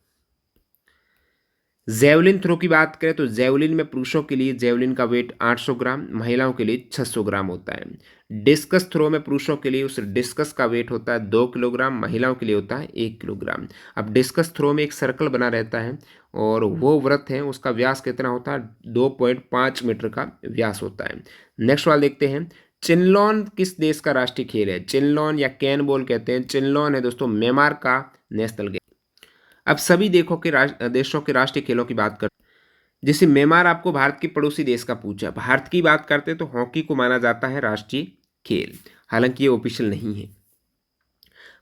S1: जेवलिन थ्रो की बात करें तो जेवलिन में पुरुषों के लिए जेवलिन का वेट 800 ग्राम, महिलाओं के लिए 600 ग्राम होता है। डिस्कस थ्रो में पुरुषों के लिए उस डिस्कस का वेट होता है 2 किलोग्राम, महिलाओं के लिए होता है 1 किलोग्राम। अब डिस्कस थ्रो में एक सर्कल बना रहता है, और वो वृत्त है, उसका व्यास कितना होता है? 2.5 मीटर का व्यास होता है। नेक्स्ट वाला देखते हैं, चिनलॉन किस देश का राष्ट्रीय खेल है? चिनलॉन या कैन बॉल कहते हैं। चिनलॉन है दोस्तों म्यांमार का नेशनल गेम। अब सभी देशों के राष्ट्रीय खेलों की बात करते हैं। जैसे म्यांमार आपको भारत के पड़ोसी देश का पूछा, भारत की बात करते हैं तो हॉकी को माना जाता है राष्ट्रीय खेल, हालांकि ये ऑफिशियल नहीं है।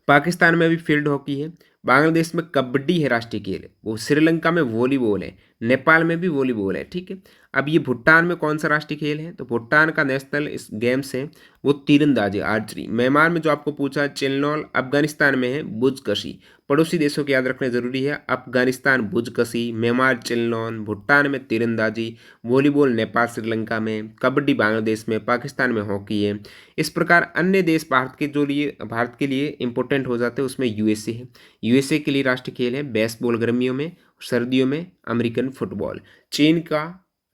S1: पाकिस्तान में भी फील्ड हॉकी है। बांग्लादेश में कबड्डी है राष्ट्रीय खेल, वो श्रीलंका में वॉलीबॉल है। नेपाल में भी वॉलीबॉल है, ठीक है। अब ये भूटान में कौन सा राष्ट्रीय खेल है, तो भूटान का नेशनल इस गेम्स है वो तीरंदाजी, आर्चरी। म्यांमार में जो आपको पूछा चिल्नौल, अफगानिस्तान में है बुजकशी। पड़ोसी देशों के याद रखने जरूरी है, अफगानिस्तान बुजकशी, म्यांमार चिल्नौल, भूटान में तीरंदाजी, वॉलीबॉल नेपाल श्रीलंका में, कबड्डी बांग्लादेश में, पाकिस्तान में हॉकी है। इस प्रकार अन्य देश भारत के लिए इंपॉर्टेंट हो जाते हैं, उसमें यूएसए है। यूएसए के लिए राष्ट्रीय खेल है बेसबॉल गर्मियों में, सर्दियों में अमेरिकन फुटबॉल। चीन का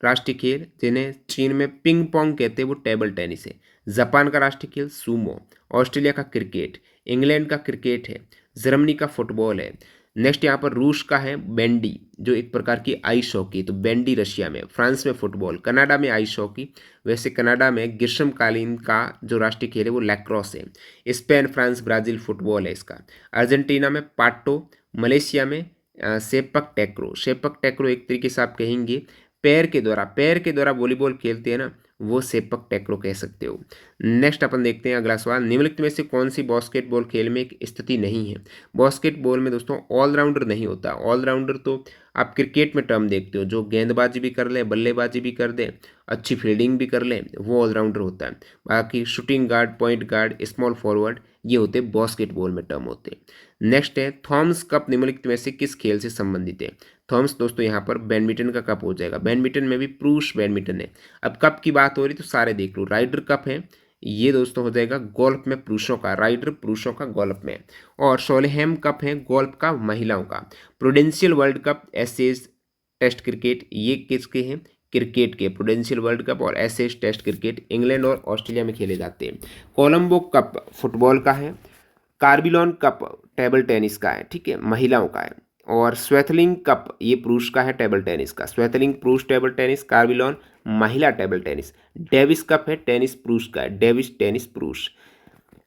S1: राष्ट्रीय खेल, जिन्हें चीन में पिंग पोंग कहते हैं, वो टेबल टेनिस है। जापान का राष्ट्रीय खेल सूमो। ऑस्ट्रेलिया का क्रिकेट, इंग्लैंड का क्रिकेट है, जर्मनी का फुटबॉल है। नेक्स्ट यहाँ पर रूस का है बैंडी, जो एक प्रकार की आइस हॉकी, तो बैंडी रशिया में। फ्रांस में फुटबॉल, कनाडा में आइस हॉकी, वैसे कनाडा में ग्रीष्मकालीन का जो राष्ट्रीय खेल है वो लैक्रोस है। स्पेन फ्रांस ब्राजील फुटबॉल है इसका। अर्जेंटीना में पाटो, मलेशिया में सेपक टैक्रो। सेपक टैक्रो एक तरीके से आप कहेंगे पैर के द्वारा वॉलीबॉल खेलते हैं ना, वो सेपक टैक्रो कह सकते हो। नेक्स्ट अपन देखते हैं अगला सवाल, निम्नलिखित में से कौन सी बास्केटबॉल खेल में एक स्थिति नहीं है। बास्केटबॉल में दोस्तों ऑलराउंडर नहीं होता। ऑलराउंडर तो आप क्रिकेट में टर्म देखते हो, जो गेंदबाजी भी कर ले, बल्लेबाजी भी कर दे, अच्छी फील्डिंग भी कर ले, वो ऑलराउंडर होता है। बाकी shooting guard, point guard, small forward, ये होते बास्केटबॉल में टर्म होते हैं। नेक्स्ट है थॉमस कप निम्नलिखित में से किस खेल से संबंधित है। थॉमस दोस्तों यहाँ पर बैडमिंटन का कप हो जाएगा। बैडमिंटन में भी पुरुष बैडमिंटन है। अब कप की बात हो रही तो सारे देख लो। राइडर कप है, ये दोस्तों हो जाएगा गोल्फ में पुरुषों का, राइडर पुरुषों का गोल्फ में। और सोलेहेम कप है गोल्फ का महिलाओं का। Prudential World Cup Ashes Test cricket, ये किसके हैं, क्रिकेट के। प्रूडेंशियल वर्ल्ड कप और एसेज टेस्ट क्रिकेट इंग्लैंड और ऑस्ट्रेलिया में खेले जाते हैं। कोलंबो कप फुटबॉल का है। कार्बिलॉन कप टेबल टेनिस का है, ठीक है, महिलाओं का है। और स्वेथलिंग कप ये पुरुष का है, टेबल टेनिस का। स्वेथलिंग पुरुष टेबल टेनिस, कार्बिलॉन महिला टेबल टेनिस। डेविस कप है टेनिस पुरुष का है, डेविस टेनिस पुरुष।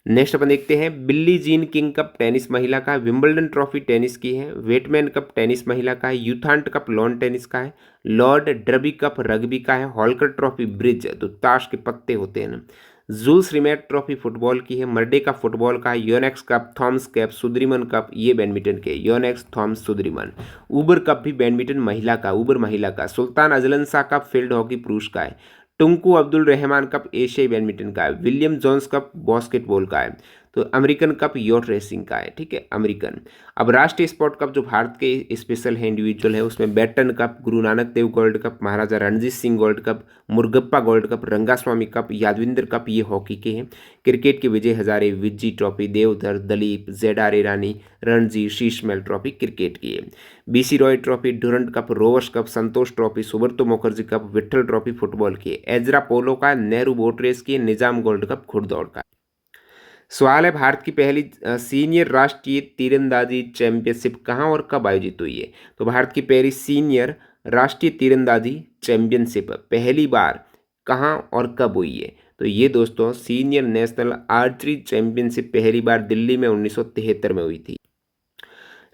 S1: नेक्स्ट अपन देखते हैं बिल्ली जीन किंग कप टेनिस महिला का है। विंबलडन ट्रॉफी टेनिस की है। वेटमैन कप टेनिस महिला का है। यूथांट कप लॉन टेनिस का है। लॉर्ड डर्बी कप रग्बी का है। हॉलकर ट्रॉफी ब्रिज, तो ताश के पत्ते होते हैं ना। जूल्स रिमेट ट्रॉफी फुटबॉल की है। मर्डे का फुटबॉल का है। Yonex cup, Thomas cup, Sudirman cup, ये बैडमिंटन के, Yonex Thomas Sudirman. Uber cup भी बैडमिंटन महिला का, उबर महिला का। Sultan Azlan Shah cup field hockey पुरुष का है। टुंकू अब्दुल रहमान कप एशियाई बैडमिंटन का है। विलियम जोन्स कप बास्केटबॉल का है। तो अमेरिकन कप योट रेसिंग का है, ठीक है, अमेरिकन। अब राष्ट्रीय स्पोर्ट कप जो भारत के स्पेशल है, इंडिविजुअल है, उसमें Beighton cup, Guru Nanak Dev gold cup, Maharaja Ranjit Singh gold cup, Murugappa gold cup, Rangaswamy cup, Yadavindra cup, ये हॉकी के हैं। क्रिकेट के विजय हजारे, विज्जी ट्रॉफी, देवधर, दलीप, जेडार ईरानी, रणजी, शीशमहल ट्रॉफी क्रिकेट की है। B C Roy trophy, Durand cup, Rovers cup, Santosh trophy, Subroto Mukherjee cup, Vittal trophy football की है। एजरा पोलो का, नेहरू बोट रेस की, निजाम गोल्ड कप घुड़दौड़ का। सवाल है भारत की पहली सीनियर राष्ट्रीय तीरंदाजी चैंपियनशिप कहाँ और कब आयोजित हुई है। तो भारत की पहली सीनियर राष्ट्रीय तीरंदाजी चैंपियनशिप पहली बार कहाँ और कब हुई है। तो ये दोस्तों सीनियर नेशनल आर्चरी चैंपियनशिप पहली बार दिल्ली में 1973 में हुई थी।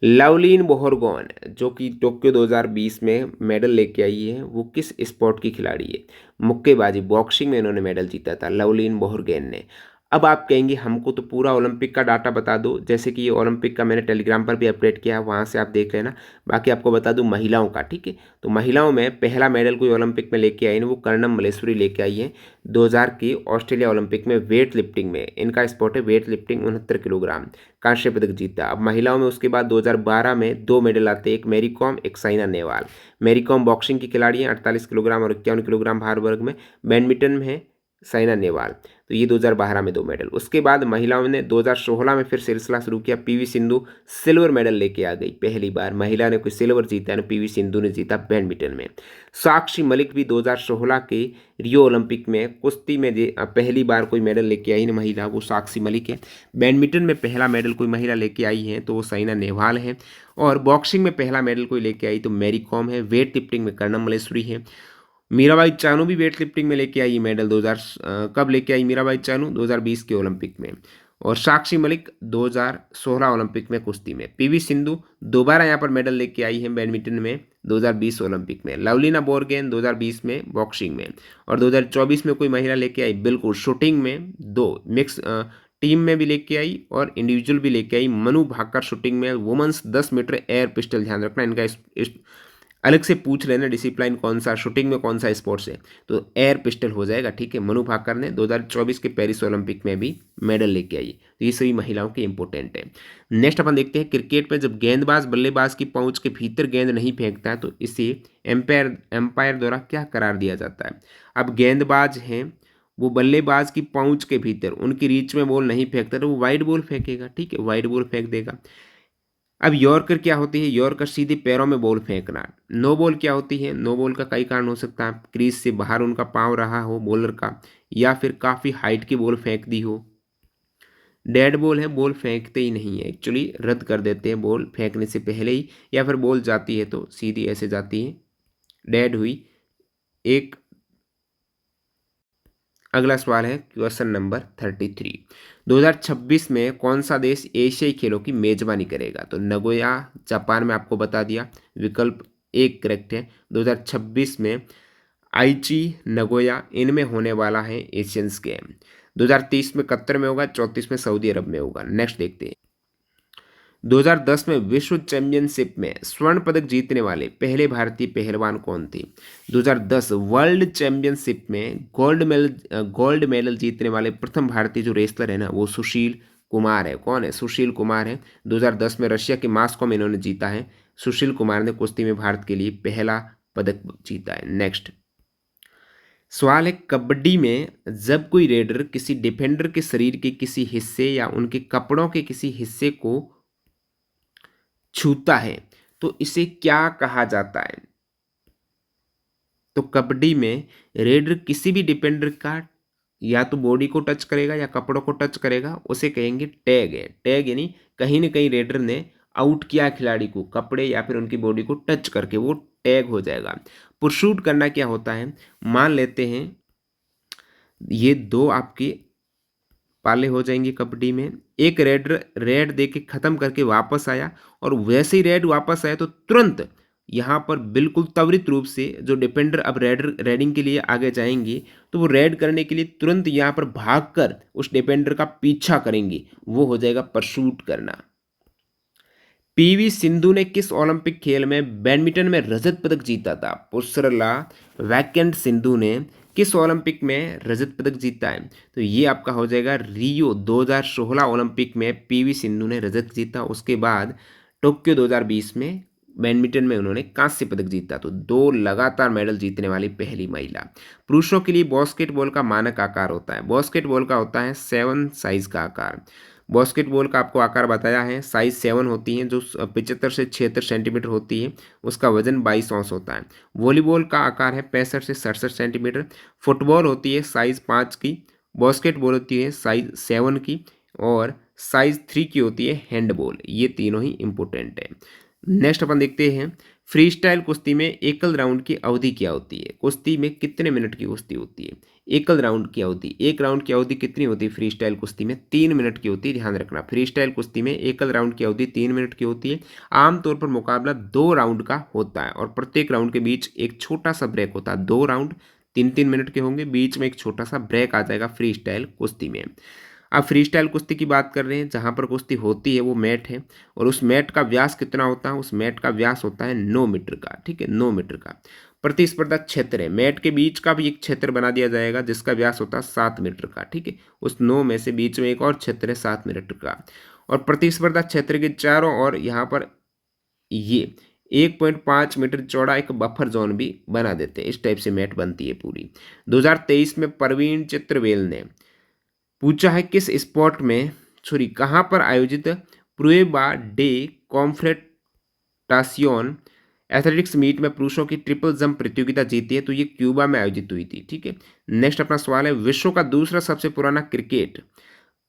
S1: लवलीन बोहरगोन जो कि टोक्यो 2020 में मेडल लेके आई है, वो किस स्पोर्ट की खिलाड़ी है। मुक्केबाजी, बॉक्सिंग में इन्होंने मेडल जीता था लवलीन बोहरगोन ने। अब आप कहेंगे हमको तो पूरा ओलंपिक का डाटा बता दो, जैसे कि ये ओलंपिक का मैंने टेलीग्राम पर भी अपडेट किया है, वहाँ से आप देख लेना। बाकी आपको बता दूं महिलाओं का, ठीक है। तो महिलाओं में पहला मेडल कोई ओलंपिक में लेके आई है, वो कर्णम मलेश्वरी लेके आई है 2000 की ऑस्ट्रेलिया ओलंपिक में वेट लिफ्टिंग में। इनका स्पोर्ट है वेट लिफ्टिंग, 69 किलोग्राम, कांस्य पदक जीता। अब महिलाओं में उसके बाद 2012 में 2 मेडल आते हैं, एक मैरी कॉम, एक साइना नेहवाल। मैरी कॉम बॉक्सिंग की खिलाड़ी है, 48 किलोग्राम और 51 किलोग्राम भार वर्ग में। बैडमिंटन में है साइना नेहवाल, तो ये 2012 में 2 मेडल। उसके बाद महिलाओं ने 2016 में फिर सिलसिला शुरू किया। पीवी सिंधु सिल्वर मेडल लेके आ गई, पहली बार महिला ने कोई सिल्वर जीता है ना, पीवी सिंधु ने जीता बैडमिंटन में। साक्षी मलिक भी 2016 के रियो ओलंपिक में कुश्ती में पहली बार कोई मेडल लेके आई ना महिला, वो साक्षी मलिक है। बैडमिंटन में पहला मेडल कोई महिला लेके आई है तो वो साइना नेहवाल है। और बॉक्सिंग में पहला मेडल कोई लेके आई तो मैरी कॉम है। वेट लिफ्टिंग में कर्णम मलेश्वरी है। मीराबाई चानू भी वेट लिफ्टिंग में लेके आई मेडल 2000 कब लेके आई मीराबाई चानू, 2020 के ओलंपिक में। और साक्षी मलिक 2016 ओलंपिक में कुश्ती में। पीवी सिंधु दोबारा यहाँ पर मेडल लेके आई है बैडमिंटन में 2020 ओलंपिक में। लवलीना बोरगोहेन 2020 में बॉक्सिंग में। और 2024 में कोई महिला लेके आई, बिल्कुल शूटिंग में 2 मिक्स टीम में भी लेके आई और इंडिविजुअल भी लेके आई। मनु भाकर शूटिंग में, वुमेंस 10 मीटर एयर पिस्टल, ध्यान रखना इनका अलग से पूछ लेना डिसिप्लिन कौन सा, शूटिंग में कौन सा स्पोर्ट्स है, तो एयर पिस्टल हो जाएगा। ठीक है, मनु भाकर ने 2024 के पेरिस ओलंपिक में भी मेडल लेके आई। तो ये सभी महिलाओं के इंपॉर्टेंट है। नेक्स्ट अपन देखते हैं, क्रिकेट में जब गेंदबाज बल्लेबाज की पहुंच के भीतर गेंद नहीं फेंकता है तो इसे एम्पायर द्वारा क्या करार दिया जाता है। अब गेंदबाज हैं, वो बल्लेबाज की पहुंच के भीतर उनकी रीच में बॉल नहीं फेंकता तो वो वाइड बॉल फेंकेगा। ठीक है, वाइड बॉल फेंक देगा। अब यॉर्कर क्या होती है, यॉर्कर सीधे पैरों में बॉल फेंकना। नो बॉल क्या होती है, नो बॉल का कई कारण हो सकता है, क्रीज से बाहर उनका पांव रहा हो बॉलर का, या फिर काफ़ी हाइट की बॉल फेंक दी हो। डेड बॉल है, बॉल फेंकते ही नहीं है, एक्चुअली रद्द कर देते हैं बॉल फेंकने से पहले ही, या फिर बॉल जाती है तो सीधी ऐसे जाती है, डेड हुई। एक अगला सवाल है क्वेश्चन नंबर 33। 2026 में कौन सा देश एशियाई खेलों की मेजबानी करेगा, तो नगोया जापान में आपको बता दिया, विकल्प एक करेक्ट है। 2026 में आईची नगोया इनमें होने वाला है एशियंस गेम। 2030 में कतर में होगा, 34 में सऊदी अरब में होगा। नेक्स्ट देखते हैं, 2010 में विश्व चैंपियनशिप में स्वर्ण पदक जीतने वाले पहले भारतीय पहलवान कौन थे। 2010 वर्ल्ड चैंपियनशिप में गोल्ड मेडल जीतने वाले प्रथम भारतीय जो रेसलर है ना, वो सुशील कुमार है। कौन है, सुशील कुमार है। 2010 में रशिया के मास्को में इन्होंने जीता है। सुशील कुमार ने कुश्ती में भारत के लिए पहला पदक जीता है। नेक्स्ट सवाल है, कबड्डी में जब कोई रेडर किसी डिफेंडर के शरीर के किसी हिस्से या उनके कपड़ों के किसी हिस्से को छूता है तो इसे क्या कहा जाता है। तो कबड्डी में रेडर किसी भी डिफेंडर का या तो बॉडी को टच करेगा या कपड़ों को टच करेगा, उसे कहेंगे टैग है। टैग यानी कहीं ना कहीं रेडर ने आउट किया खिलाड़ी को कपड़े या फिर उनकी बॉडी को टच करके, वो टैग हो जाएगा। पुरशूट करना क्या होता है, मान लेते हैं ये दो आपके पाले हो जाएंगे कबड्डी में, एक रेड दे के खत्म करके वापस आया और वैसे ही रेड वापस आया तो तुरंत यहाँ पर बिल्कुल त्वरित रूप से जो डिफेंडर अब रेडिंग के लिए आगे जाएंगे तो वो रेड करने के लिए तुरंत यहाँ पर भागकर उस डिफेंडर का पीछा करेंगे, वो हो जाएगा परशूट करना। पीवी सिंधु ने किस ओलंपिक खेल में बैडमिंटन में रजत पदक जीता था। पुसरला वैकेंट सिंधु ने किस ओलंपिक में रजत पदक जीता है, तो ये आपका हो जाएगा रियो 2016 ओलंपिक में पीवी सिंधु ने रजत जीता। उसके बाद टोक्यो 2020 में बैडमिंटन में उन्होंने कांस्य पदक जीता, तो 2 लगातार मेडल जीतने वाली पहली महिला। पुरुषों के लिए बास्केटबॉल का मानक आकार होता है, बास्केटबॉल का होता है 7 साइज का आकार। बास्केटबॉल का आपको आकार बताया है, साइज 7 होती है जो 75 से 76 सेंटीमीटर होती है, उसका वजन 22 औंस होता है। वॉलीबॉल का आकार है 65 से 67 सेंटीमीटर। फुटबॉल होती है साइज 5 की, बास्केटबॉल होती है साइज 7 की, और साइज 3 की होती है हैंडबॉल। ये तीनों ही इंपॉर्टेंट है। नेक्स्ट अपन देखते हैं, फ्री स्टाइल कुश्ती में एकल राउंड की अवधि क्या होती है। कुश्ती में कितने मिनट की कुश्ती होती है, एकल राउंड की अवधि, एक राउंड की अवधि कितनी होती है फ्री स्टाइल कुश्ती में, 3 मिनट की होती है। ध्यान रखना, फ्री स्टाइल कुश्ती में एकल राउंड की अवधि 3 मिनट की होती है। आमतौर पर मुकाबला 2 राउंड का होता है और प्रत्येक राउंड के बीच एक छोटा सा ब्रेक होता है। 2 राउंड 3-3 मिनट के होंगे, बीच में एक छोटा सा ब्रेक आ जाएगा फ्री स्टाइल कुश्ती में। अब फ्री स्टाइल कुश्ती की बात कर रहे हैं, जहाँ पर कुश्ती होती है वो मैट है, और उस मैट का व्यास कितना होता है, उस मैट का व्यास होता है 9 मीटर का। ठीक है, 9 मीटर का। प्रतिस्पर्धा क्षेत्र है, मैट के बीच का भी एक क्षेत्र बना दिया जाएगा जिसका व्यास होता है 7 मीटर का। ठीक है, उस 9 में से बीच में एक और क्षेत्र है 7 मीटर का, और प्रतिस्पर्धा क्षेत्र के चारों ओर यहाँ पर ये 1.5 मीटर चौड़ा एक बफर जोन भी बना देते हैं। इस टाइप से मैट बनती है पूरी। 2023 में प्रवीण चित्रवेल ने पूछा है किस स्पोर्ट में कहाँ पर आयोजित प्रुएबा डे कॉन्फ्रेटासियोन एथलेटिक्स मीट में पुरुषों की ट्रिपल जंप प्रतियोगिता जीती है, तो ये क्यूबा में आयोजित हुई थी। ठीक है, नेक्स्ट अपना सवाल है, विश्व का दूसरा सबसे पुराना क्रिकेट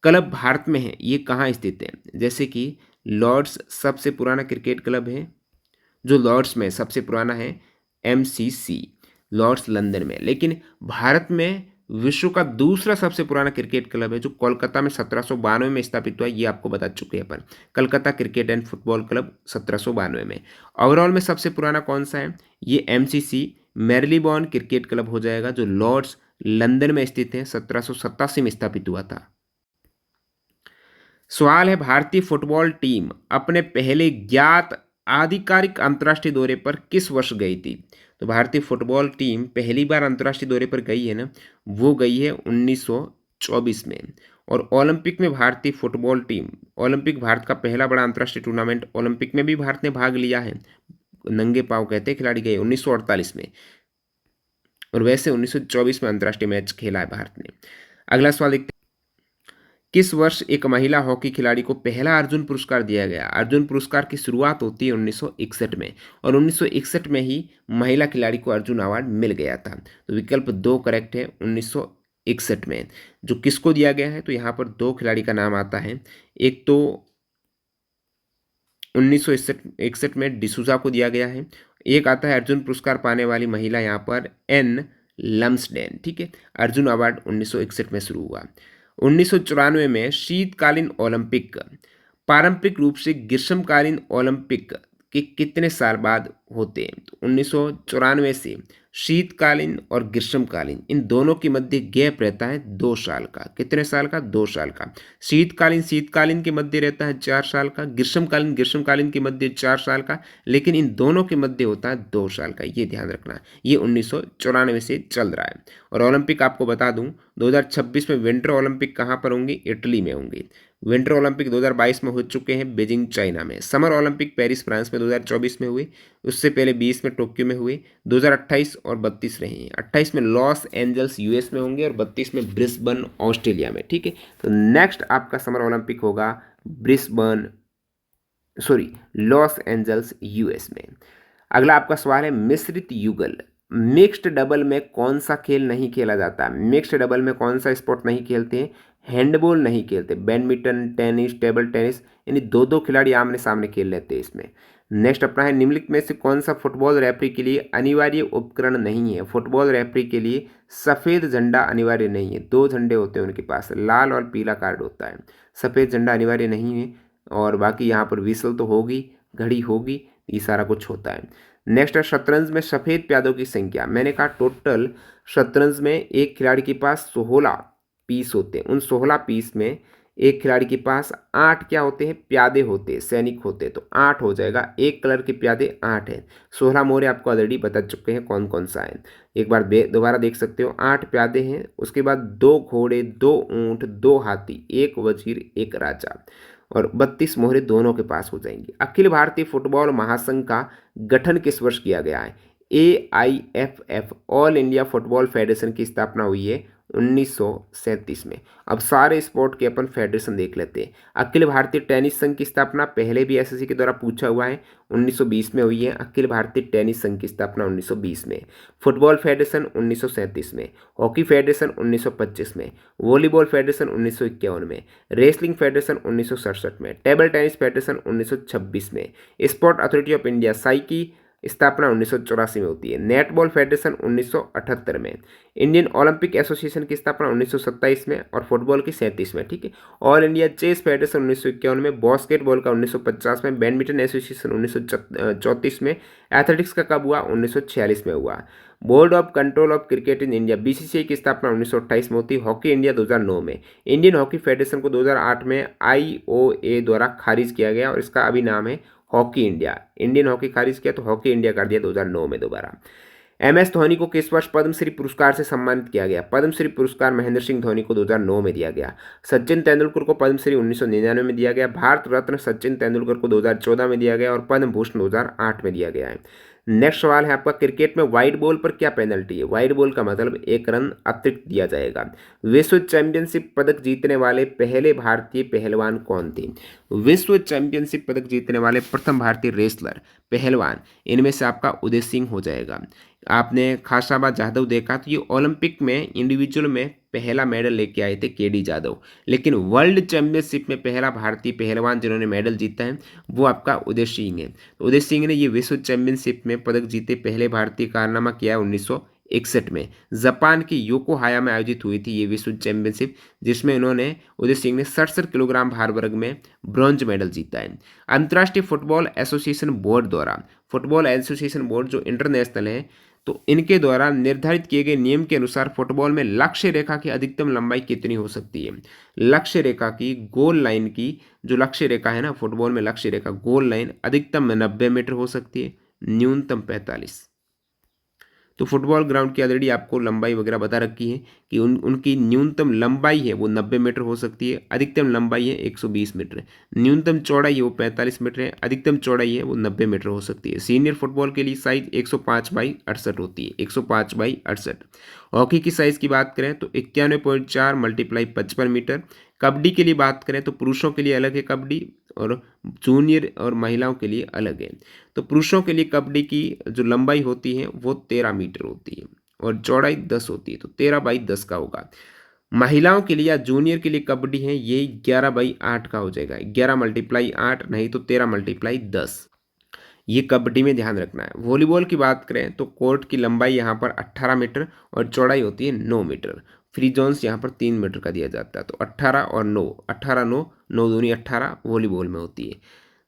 S1: क्लब भारत में है, ये कहाँ स्थित है। जैसे कि लॉर्ड्स सबसे पुराना क्रिकेट क्लब है, जो लॉर्ड्स में सबसे पुराना है MCC, लॉर्ड्स लंदन में। लेकिन भारत में विश्व का दूसरा सबसे पुराना क्रिकेट क्लब है जो कोलकाता में 1792 में स्थापित हुआ, ये आपको बता चुके हैं अपन, Calcutta cricket and football club 1792 में। ओवरऑल में सबसे पुराना कौन सा है, ये MCC मैरिलीबॉर्न क्रिकेट क्लब हो जाएगा जो लॉर्ड्स लंदन में स्थित है, 1787 में स्थापित हुआ था। सवाल है, भारतीय फुटबॉल टीम अपने पहले ज्ञात आधिकारिक अंतर्राष्ट्रीय दौरे पर किस वर्ष गई थी? तो भारतीय फुटबॉल टीम पहली बार अंतर्राष्ट्रीय दौरे पर गई है ना, वो गई है 1924 में। और ओलंपिक में भारतीय फुटबॉल टीम, ओलंपिक भारत का पहला बड़ा अंतर्राष्ट्रीय टूर्नामेंट, ओलंपिक में भी भारत ने भाग लिया है। नंगे पांव कहते हैं खिलाड़ी गए 1948 में, और वैसे 1924 में अंतर्राष्ट्रीय मैच खेला है भारत ने। अगला सवाल देखते हैं, किस वर्ष एक महिला हॉकी खिलाड़ी को पहला अर्जुन पुरस्कार दिया गया? अर्जुन पुरस्कार की शुरुआत होती है 1961 में, और 1961 में ही महिला खिलाड़ी को अर्जुन अवार्ड मिल गया था। तो विकल्प 2 करेक्ट है, 1961 में। जो किसको दिया गया है? तो यहाँ पर 2 खिलाड़ी का नाम आता है। एक तो 1961 में डिसूजा को दिया गया है, एक आता है अर्जुन पुरस्कार पाने वाली महिला यहाँ पर एन लम्सडेन। ठीक है, अर्जुन अवार्ड 1961 में शुरू हुआ। 1994 में शीतकालीन ओलंपिक पारंपरिक रूप से ग्रीष्मकालीन ओलंपिक के कितने साल बाद होते हैं? तो 1994 से शीतकालीन और ग्रीष्मकालीन इन दोनों के मध्य गैप रहता है 2 साल का। कितने साल का? 2 साल का। शीतकालीन के मध्य रहता है 4 साल का, ग्रीष्मकालीन के मध्य 4 साल का, लेकिन इन दोनों के मध्य होता है 2 साल का। ये ध्यान रखना, ये 1994 से चल रहा है। और ओलंपिक आपको बता दूं, 2026 में विंटर ओलंपिक कहाँ पर होंगे? इटली में होंगे। विंटर ओलंपिक 2022 में हो चुके हैं बीजिंग चाइना में। समर ओलंपिक पेरिस फ्रांस में 2024 में हुए, उससे पहले 20 में टोक्यो में हुए, 2028 और 32 रहे हैं। 28 में लॉस एंजल्स यूएस में होंगे और 32 में ब्रिस्बेन ऑस्ट्रेलिया में। ठीक है, तो नेक्स्ट आपका समर ओलंपिक होगा लॉस एंजल्स यूएस में। अगला आपका सवाल है, मिश्रित युगल मिक्स्ड डबल में कौन सा खेल नहीं खेला जाता? मिक्स्ड डबल में कौन सा स्पोर्ट नहीं खेलते हैं? हैंडबॉल नहीं खेलते, बैडमिंटन, टेनिस, टेबल टेनिस, यानी 2-2 खिलाड़ी आमने सामने खेल लेते हैं इसमें। नेक्स्ट अपना है, निम्नलिखित में से कौन सा फुटबॉल रेफरी के लिए अनिवार्य उपकरण नहीं है? फुटबॉल रेफरी के लिए सफ़ेद झंडा अनिवार्य नहीं है। 2 झंडे होते हैं उनके पास, लाल और पीला कार्ड होता है। सफ़ेद झंडा अनिवार्य नहीं है, और बाकी यहाँ पर विसल तो होगी, घड़ी होगी, ये सारा कुछ होता है। नेक्स्ट है, शतरंज में सफ़ेद प्यादों की संख्या। मैंने कहा टोटल शतरंज में एक खिलाड़ी के पास 16 पीस होते हैं। उन 16 पीस में एक खिलाड़ी के पास 8 क्या होते हैं? प्यादे होते हैं, सैनिक होते हैं। तो 8 हो जाएगा, एक कलर के प्यादे 8 हैं। 16 मोहरे आपको ऑलरेडी बता चुके हैं कौन कौन सा है, एक बार दोबारा देख सकते हो। 8 प्यादे हैं, उसके बाद 2 घोड़े, 2 ऊंट, 2 हाथी, 1 वजीर, 1 राजा, और 32 मोहरे दोनों के पास हो जाएंगी। अखिल भारतीय फुटबॉल महासंघ का गठन किस वर्ष किया गया है? AIFF all India football federation की स्थापना हुई है 1937 में। अब सारे स्पोर्ट के अपन फेडरेशन देख लेते हैं। अखिल भारतीय टेनिस संघ की स्थापना पहले भी एसएससी के द्वारा पूछा हुआ है, 1920 में हुई है। अखिल भारतीय टेनिस संघ की स्थापना 1920 में। फुटबॉल फेडरेशन 1937 में। हॉकी फेडरेशन 1925 में। वॉलीबॉल फेडरेशन 1951 में। रेसलिंग फेडरेशन 1967 में। टेबल टेनिस फेडरेशन 1926 में। Sport authority of India Sai की स्थापना 1984 में होती है। नेटबॉल फेडरेशन 1978 में। इंडियन ओलंपिक एसोसिएशन की स्थापना 1927 में, और फुटबॉल की 37 में। ठीक है, ऑल इंडिया चेस फेडरेशन 1951 में, बास्केटबॉल का 1950 में, बैडमिंटन एसोसिएशन 1934 में, एथलेटिक्स का कब हुआ? 1946 में हुआ। Board of control of cricket in India BCCI की स्थापना 1928 में होती है। हॉकी इंडिया 2009 में। इंडियन हॉकी फेडरेशन को 2008 में IOA द्वारा खारिज किया गया, और इसका अभी नाम है हॉकी इंडिया। इंडियन हॉकी खारिज किया तो हॉकी इंडिया कर दिया 2009 में दोबारा। MS धोनी को किस वर्ष पद्मश्री पुरस्कार से सम्मानित किया गया? पद्मश्री पुरस्कार महेंद्र सिंह धोनी को 2009 में दिया गया। सचिन तेंदुलकर को पद्मश्री 1999 में दिया गया। भारत रत्न सचिन तेंदुलकर को 2014 में दिया गया, और पद्म भूषण 2008 में दिया गया है। नेक्स्ट सवाल है आपका, क्रिकेट में वाइड बॉल पर क्या पेनल्टी है? वाइड बॉल का मतलब 1 रन अतिरिक्त दिया जाएगा। विश्व चैंपियनशिप पदक जीतने वाले पहले भारतीय पहलवान कौन थे? विश्व चैंपियनशिप पदक जीतने वाले प्रथम भारतीय रेसलर, पहलवान, इनमें से आपका उदय सिंह हो जाएगा। आपने खाशाबा जाधव देखा, तो ये ओलंपिक में इंडिविजुअल में पहला मेडल लेके आए थे KD जाधव, लेकिन वर्ल्ड चैंपियनशिप में पहला भारतीय पहलवान जिन्होंने मेडल जीता है वो आपका उदय सिंह है। तो उदय सिंह ने ये विश्व चैंपियनशिप में पदक जीते पहले भारतीय कारनामा किया है 1961 में। जापान की योकोहाया में आयोजित हुई थी ये विश्व चैंपियनशिप, जिसमें उदय सिंह ने 67 किलोग्राम भार वर्ग में ब्रॉन्ज मेडल जीता है। अंतर्राष्ट्रीय फुटबॉल एसोसिएशन बोर्ड द्वारा, फुटबॉल एसोसिएशन बोर्ड जो इंटरनेशनल है, तो इनके द्वारा निर्धारित किए गए नियम के अनुसार फुटबॉल में लक्ष्य रेखा की अधिकतम लंबाई कितनी हो सकती है। लक्ष्य रेखा की, गोल लाइन की जो लक्ष्य रेखा है ना, फुटबॉल में लक्ष्य रेखा गोल लाइन अधिकतम 90 मीटर हो सकती है, न्यूनतम 45। तो फुटबॉल ग्राउंड की ऑलरेडी आपको लंबाई वगैरह बता रखी है कि उनकी न्यूनतम लंबाई है वो 90 मीटर हो सकती है, अधिकतम लंबाई है 120 मीटर, न्यूनतम चौड़ाई है वो 45 मीटर है, अधिकतम चौड़ाई है वो 90 मीटर हो सकती है। सीनियर फुटबॉल के लिए साइज 105/68 होती है, 105/68। हॉकी की साइज की बात करें तो 91.4 × 55 मीटर। कबड्डी की बात करें तो पुरुषों के लिए अलग है कबड्डी, और जूनियर और महिलाओं के लिए अलग है। तो पुरुषों के लिए कबड्डी की जो लंबाई होती है वो 13 मीटर होती है और चौड़ाई 10 होती है, तो 13/10 का होगा। महिलाओं के लिए या जूनियर के लिए कबड्डी है ये 11/8 का हो जाएगा, 11 × 8 नहीं तो 13 × 10। ये कबड्डी में ध्यान रखना है। वॉलीबॉल की बात करें तो कोर्ट की लंबाई यहाँ पर 18 मीटर और चौड़ाई होती है 9 मीटर। फ्री जोन्स यहाँ पर 3 मीटर का दिया जाता है, तो 18 और 9, 18 9, 9 दूनी 18 वॉलीबॉल में होती है।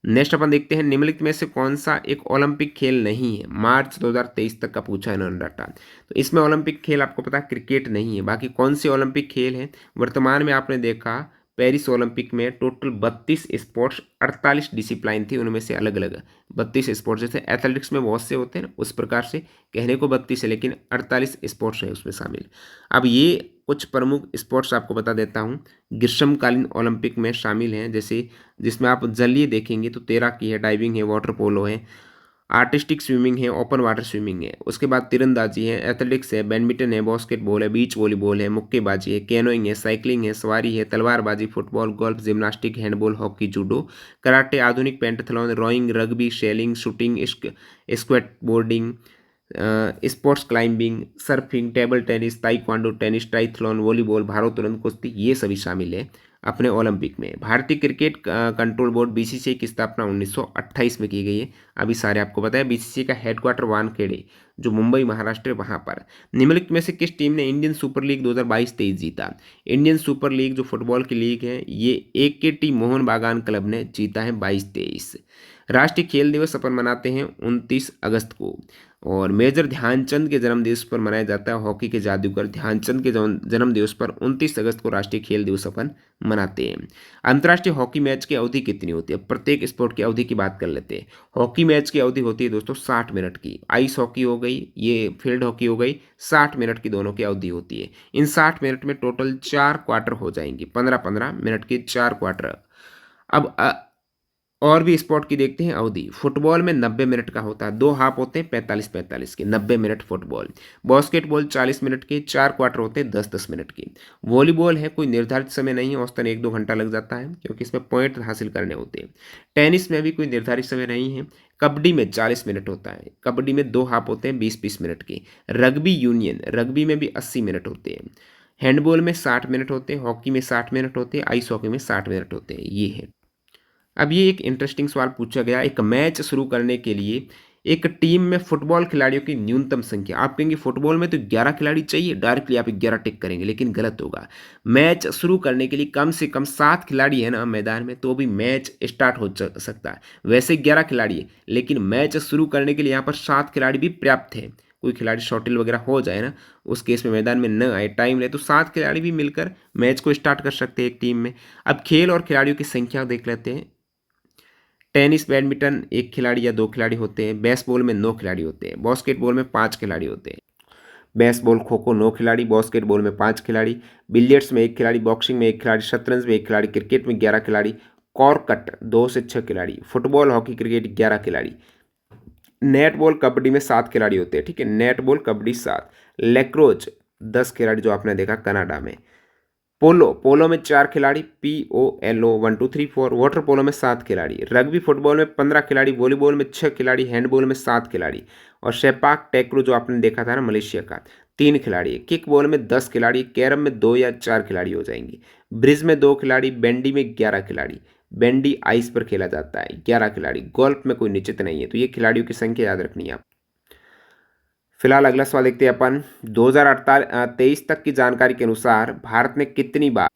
S1: नेक्स्ट अपन देखते हैं, निम्नलिखित में से कौन सा एक ओलंपिक खेल नहीं है। मार्च 2023 तक का पूछा है इन्होंने डाटा। तो इसमें ओलंपिक खेल आपको पता है क्रिकेट नहीं है। बाकी कौन से ओलंपिक खेल हैं वर्तमान में आपने देखा, पेरिस ओलंपिक में टोटल 32 स्पोर्ट्स, 48 डिसिप्लिन थी, उनमें से अलग अलग 32 स्पोर्ट्स। जैसे एथलेटिक्स में बहुत से होते हैं ना, उस प्रकार से कहने को 32 है लेकिन 48 स्पोर्ट्स है उसमें शामिल। अब ये कुछ प्रमुख स्पोर्ट्स आपको बता देता हूँ, ग्रीष्मकालीन ओलंपिक में शामिल हैं, जैसे जिसमें आप जलीय देखेंगे तो तैराकी है, डाइविंग है, वाटर पोलो है, आर्टिस्टिक स्विमिंग है, ओपन वाटर स्विमिंग है। उसके बाद तीरंदाजी है, एथलेटिक्स है, बैडमिंटन है, बास्केटबॉल है, बीच वॉलीबॉल है, मुक्केबाजी है, कैनोइंग है, साइकिलिंग है, सवारी है, तलवारबाजी, football, golf, gymnastic, handball, hockey, judo, karate, आधुनिक pentathlon, rowing, rugby, sailing, shooting, skateboarding, sports climbing, surfing, table tennis, taekwondo, tennis, triathlon, volleyball, भारोत्तोलन, कुश्ती, ये सभी शामिल है अपने ओलंपिक में। भारतीय क्रिकेट कंट्रोल बोर्ड बीसीसीआई की स्थापना 1928 में की गई है। अभी सारे आपको पता है। बीसीसीआई का हेडक्वार्टर वानखेड़े जो मुंबई महाराष्ट्र है वहाँ पर। निम्नलिखित में से किस टीम ने इंडियन सुपर लीग 2022-23 जीता। इंडियन सुपर लीग जो फुटबॉल की लीग है ये AKT मोहन बागान क्लब ने जीता है 22-23। राष्ट्रीय खेल दिवस अपन मनाते हैं 29 अगस्त को, और मेजर ध्यानचंद के जन्म दिवस पर मनाया जाता है। हॉकी के जादूगर ध्यानचंद के जन्म दिवस पर 29 अगस्त को राष्ट्रीय खेल दिवस अपन मनाते हैं। अंतर्राष्ट्रीय हॉकी मैच की अवधि कितनी होती है। प्रत्येक स्पोर्ट की अवधि की बात कर लेते हैं। हॉकी मैच की अवधि होती है दोस्तों 60 मिनट की। आइस हॉकी हो गई, ये फील्ड हॉकी हो गई, 60 मिनट की दोनों की अवधि होती है। इन 60 मिनट में टोटल 4 क्वार्टर हो जाएंगे, 15-15 मिनट के 4 क्वार्टर। अब और भी स्पोर्ट की देखते हैं अवधि। फुटबॉल में 90 मिनट का होता है, 2 हाफ होते हैं 45-45 के, 90 मिनट फुटबॉल। बास्केटबॉल 40 मिनट के, 4 क्वार्टर होते हैं 10-10 मिनट के। वॉलीबॉल है कोई निर्धारित समय नहीं है, औसतन 1-2 घंटा लग जाता है क्योंकि इसमें पॉइंट हासिल करने होते हैं। टेनिस में भी कोई निर्धारित समय नहीं है। कबड्डी में 40 मिनट होता है, कबड्डी में 2 हाफ होते हैं 20-20 मिनट के। रग्बी यूनियन, रग्बी में भी 80 मिनट होते हैं। हैंडबॉल में 60 मिनट होते हैं, हॉकी में 60 मिनट होते हैं, आइस हॉकी में 60 मिनट होते हैं। ये है। अब ये एक इंटरेस्टिंग सवाल पूछा गया, एक मैच शुरू करने के लिए एक टीम में फुटबॉल खिलाड़ियों की न्यूनतम संख्या। आप कहेंगे फुटबॉल में तो 11 खिलाड़ी चाहिए, डायरेक्टली आप 11 टिक करेंगे, लेकिन गलत होगा। मैच शुरू करने के लिए कम से कम 7 खिलाड़ी है ना मैदान में, तो भी मैच स्टार्ट हो सकता है। वैसे 11 खिलाड़ी है, लेकिन मैच शुरू करने के लिए यहाँ पर 7 खिलाड़ी भी पर्याप्त है। कोई खिलाड़ी शॉटिल वगैरह हो जाए ना, उस केस में मैदान में न आए, टाइम ले, तो 7 खिलाड़ी भी मिलकर मैच को स्टार्ट कर सकते हैं एक टीम में। अब खेल और खिलाड़ियों की संख्या देख लेते हैं। टेनिस बैडमिंटन 1 खिलाड़ी या 2 खिलाड़ी होते हैं। बेसबॉल में 9 खिलाड़ी होते हैं। बास्केटबॉल में 5 खिलाड़ी होते हैं। बेसबॉल, खो खो 9 खिलाड़ी, बास्केटबॉल में 5 खिलाड़ी, बिलियर्ड्स में 1 खिलाड़ी, बॉक्सिंग में 1 खिलाड़ी, शतरंज में 1 खिलाड़ी, क्रिकेट में 11 खिलाड़ी, कॉर्कट 2 से 6 खिलाड़ी, फुटबॉल, हॉकी, क्रिकेट 11 खिलाड़ी, नेटबॉल, कबड्डी में 7 खिलाड़ी होते हैं। ठीक है, नेटबॉल, कबड्डी 7, लेक्रोज 10 खिलाड़ी जो आपने देखा कनाडा में, पोलो, पोलो में 4 खिलाड़ी, POLO 1 2 3 4, वाटर पोलो में 7 खिलाड़ी, रग्बी फुटबॉल में 15 खिलाड़ी, वॉलीबॉल में 6 खिलाड़ी, हैंडबॉल में 7 खिलाड़ी, और सेपाक टैक्रो जो आपने देखा था ना मलेशिया का, 3 खिलाड़ी, किक बॉल में 10 खिलाड़ी, कैरम में 2 या 4 खिलाड़ी हो जाएंगे, ब्रिज में 2 खिलाड़ी, बैंडी में 11 खिलाड़ी, बैंडी आइस पर खेला जाता है 11 खिलाड़ी, गोल्फ में कोई निश्चित नहीं है। तो ये खिलाड़ियों की संख्या याद रखनी है आप। फिलहाल अगला सवाल देखते हैं अपन। 2023 तक की जानकारी के अनुसार भारत ने कितनी बार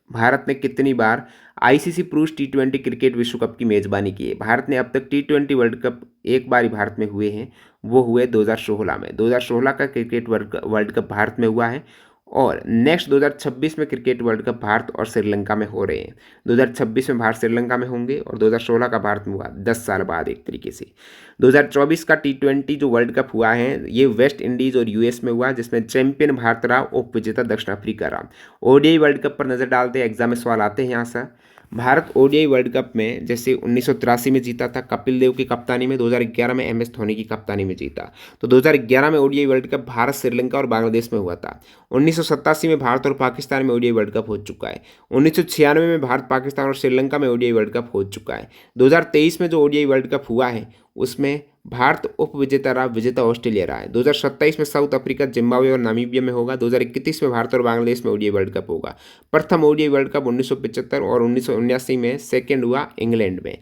S1: भारत ने कितनी बार आईसीसी पुरुष टी20 क्रिकेट विश्व कप की मेजबानी की है? भारत ने अब तक टी20 वर्ल्ड कप एक बार ही भारत में हुए हैं, वो हुए 2016 में। 2016 का क्रिकेट वर्ल्ड कप भारत में हुआ है और नेक्स्ट 2026 में क्रिकेट वर्ल्ड कप भारत और श्रीलंका में हो रहे हैं। 2026 में भारत श्रीलंका में होंगे और 2016 का भारत में हुआ 10 साल बाद एक तरीके से। 2024 का टी20 जो वर्ल्ड कप हुआ है ये वेस्ट इंडीज़ और यूएस में हुआ, जिसमें चैंपियन भारत रहा, उप विजेता दक्षिण अफ्रीका रहा। ओडीआई वर्ल्ड कप पर नज़र डालते हैं, एग्जाम में सवाल आते हैं यहाँ से। भारत ओडीआई वर्ल्ड कप में जैसे 1983 में जीता था कपिल देव की कप्तानी में, 2011 में एमएस धोनी की कप्तानी में जीता। तो 2011 में ODI world cup Bharat, Sri Lanka और बांग्लादेश में हुआ था। 1987 में भारत और पाकिस्तान में ओडीआई वर्ल्ड कप हो चुका है। 1996 में भारत, पाकिस्तान और श्रीलंका में ओडीआई वर्ल्ड कप हो चुका है। 2023 में जो ओडीआई वर्ल्ड कप हुआ है उसमें भारत उप विजेता रहा, विजेता ऑस्ट्रेलिया रहा है। 2027 में साउथ अफ्रीका, जिम्बाब्वे और नामीबिया में होगा। 2031 में भारत और बांग्लादेश में ओडीआई वर्ल्ड कप होगा। प्रथम ओडीआई वर्ल्ड कप 1975 और 1979 में सेकेंड हुआ इंग्लैंड में।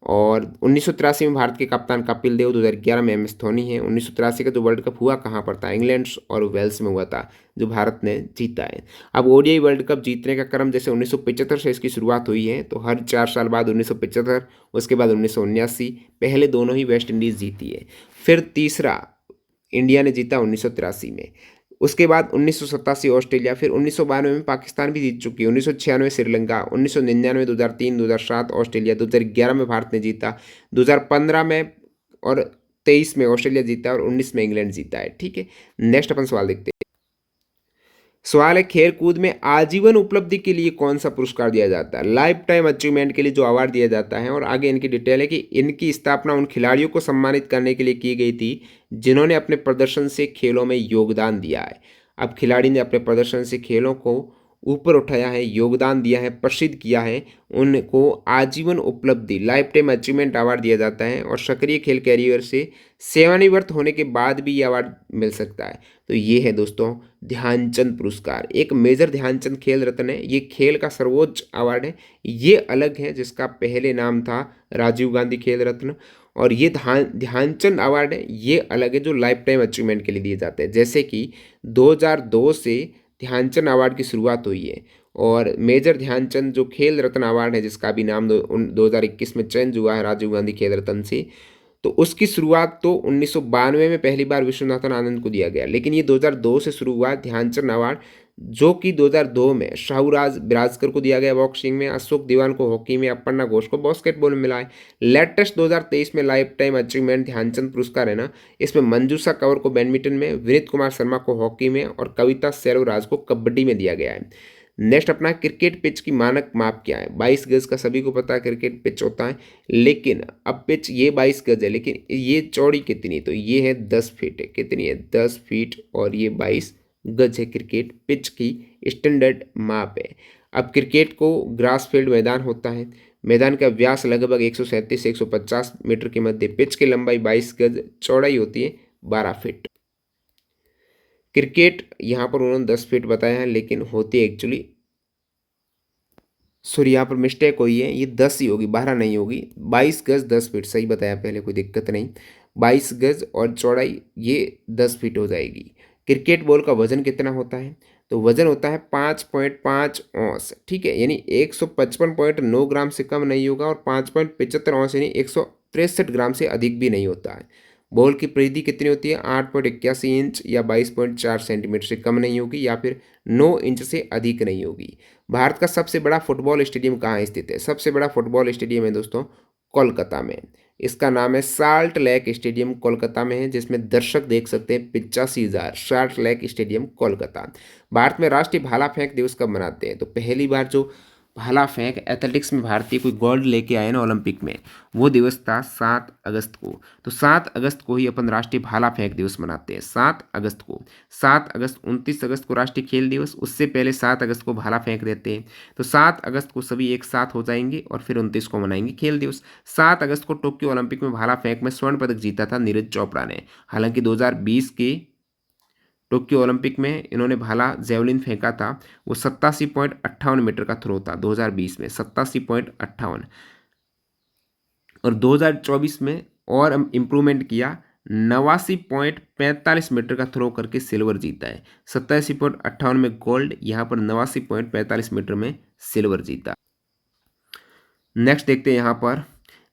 S1: और 1983 में भारत के कप्तान कपिल देव, 2011 में एमएस धोनी है। 1983 का जो वर्ल्ड कप हुआ कहाँ पर था? इंग्लैंड और वेल्स में हुआ था, जो भारत ने जीता है। अब ओडीआई वर्ल्ड कप जीतने का क्रम जैसे 1975 से इसकी शुरुआत हुई है, तो हर 4 साल बाद 1975, उसके बाद 1979, पहले दोनों ही वेस्ट इंडीज़ जीती है। फिर तीसरा इंडिया ने जीता 1983 में। उसके बाद 1987 ऑस्ट्रेलिया, फिर 1992 में पाकिस्तान भी जीत चुकी है, 1996 श्रीलंका, 1999, 2003, 2007 ऑस्ट्रेलिया, 2011 में भारत ने जीता, 2015 में और 23 में ऑस्ट्रेलिया जीता और 19 में इंग्लैंड जीता है। ठीक है, नेक्स्ट अपन सवाल देखते हैं। सवाल है, खेल कूद में आजीवन उपलब्धि के लिए कौन सा पुरस्कार दिया जाता है? लाइफ टाइम अचीवमेंट के लिए जो अवार्ड दिया जाता है, और आगे इनकी डिटेल है कि इनकी स्थापना उन खिलाड़ियों को सम्मानित करने के लिए की गई थी जिन्होंने अपने प्रदर्शन से खेलों में योगदान दिया है। अब खिलाड़ी ने अपने प्रदर्शन से खेलों को ऊपर उठाया है, योगदान दिया है, प्रसिद्ध किया है, उनको आजीवन उपलब्धि लाइफ टाइम अचीवमेंट अवार्ड दिया जाता है। और सक्रिय खेल कैरियर से सेवानिवृत्त होने के बाद भी ये अवार्ड मिल सकता है। तो ये है दोस्तों ध्यानचंद पुरस्कार। एक मेजर ध्यानचंद खेल रत्न है, ये खेल का सर्वोच्च अवार्ड है। ये अलग है, जिसका पहले नाम था राजीव गांधी खेल रत्न, और ये ध्यानचंद अवार्ड है, ये अलग है, जो लाइफ टाइम अचीवमेंट के लिए दिए जाते हैं। जैसे कि 2002 से ध्यानचंद अवार्ड की शुरुआत हुई है, और मेजर ध्यानचंद जो खेल रत्न अवार्ड है, जिसका भी नाम 2021 में चेंज हुआ है राजीव गांधी खेल रत्न से, तो उसकी शुरुआत तो 1992 में पहली बार विश्वनाथन आनंद को दिया गया, लेकिन ये 2002 से शुरू हुआ ध्यानचंद अवार्ड, जो कि 2002 में शाहूराज बिराजकर को दिया गया बॉक्सिंग में, अशोक दीवान को हॉकी में, अपर्णा घोष को बास्केटबॉल में मिला है। लेटेस्ट 2023 में लाइफ टाइम अचीवमेंट ध्यानचंद पुरस्कार है ना, इसमें मंजूषा कंवर को बैडमिंटन में, विनीत कुमार शर्मा को हॉकी में और कविता सेल्वराज को कबड्डी में दिया गया है। नेक्स्ट अपना क्रिकेट पिच की मानक माप क्या है? 22 गज का सभी को पता है क्रिकेट पिच होता है, लेकिन अब पिच ये 22 गज है, लेकिन ये चौड़ी कितनी? तो ये है 10 फीट है। कितनी है? 10 फीट, और ये 22 गज है क्रिकेट पिच की स्टैंडर्ड माप है। अब क्रिकेट को ग्रास फील्ड मैदान होता है, मैदान का व्यास लगभग 137 से 150 मीटर के मध्य, पिच की लंबाई 22 गज, चौड़ाई होती है 12 फीट। क्रिकेट यहाँ पर उन्होंने 10 फीट बताया है, लेकिन होती एक्चुअली, सॉरी यहाँ पर मिस्टेक हुई है, ये 10 ही होगी, 12 नहीं होगी। 22 गज 10 फीट सही बताया पहले, कोई दिक्कत नहीं। 22 गज और चौड़ाई ये 10 फीट हो जाएगी। क्रिकेट बॉल का वजन कितना होता है? तो वजन होता है 5.5 औंस। ठीक है, यानी 155.9 ग्राम से कम नहीं होगा, और 5.75 औंस यानी 163 ग्राम से अधिक भी नहीं होता है। बॉल की परिधि कितनी होती है? 8.81 इंच या 22.4 सेंटीमीटर से कम नहीं होगी, या फिर 9 इंच से अधिक नहीं होगी। भारत का सबसे बड़ा फुटबॉल स्टेडियम कहाँ स्थित है? सबसे बड़ा फुटबॉल स्टेडियम है दोस्तों कोलकाता में। इसका नाम है साल्ट लेक स्टेडियम, कोलकाता में है, जिसमें दर्शक देख सकते हैं 85,000। Salt lake stadium Kolkata. Bharat में राष्ट्रीय भाला फेंक दिवस कब मनाते हैं? तो पहली बार जो भाला फेंक एथलेटिक्स में भारतीय कोई गोल्ड लेके आए ना ओलंपिक में, वो दिवस था 7 अगस्त को। तो 7 अगस्त को ही अपन राष्ट्रीय भाला फेंक दिवस मनाते हैं, 7 अगस्त को। 7 अगस्त, 29 अगस्त को राष्ट्रीय खेल दिवस, उससे पहले 7 अगस्त को भाला फेंक देते हैं। तो 7 अगस्त को सभी एक साथ हो जाएंगे और फिर 29 को मनाएंगे खेल दिवस। 7 अगस्त को टोक्यो ओलंपिक में भाला फेंक में स्वर्ण पदक जीता था नीरज चोपड़ा ने। हालांकि 2020 के टोक्यो ओलंपिक में इन्होंने भाला जेवलिन फेंका था, वो 87.58 मीटर का थ्रो था 2020 में, 87.58। और 2024 में और इम्प्रूवमेंट किया, 89.45 मीटर का थ्रो करके सिल्वर जीता है। 87.58 में गोल्ड, यहाँ पर 89.45 मीटर में सिल्वर जीता। नेक्स्ट देखते हैं यहाँ पर,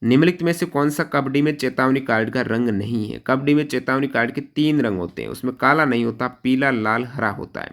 S1: निम्नलिखित में से कौन सा कबड्डी में चेतावनी कार्ड का रंग नहीं है। कबड्डी में चेतावनी कार्ड के 3 रंग होते हैं, उसमें काला नहीं होता, पीला, लाल, हरा होता है।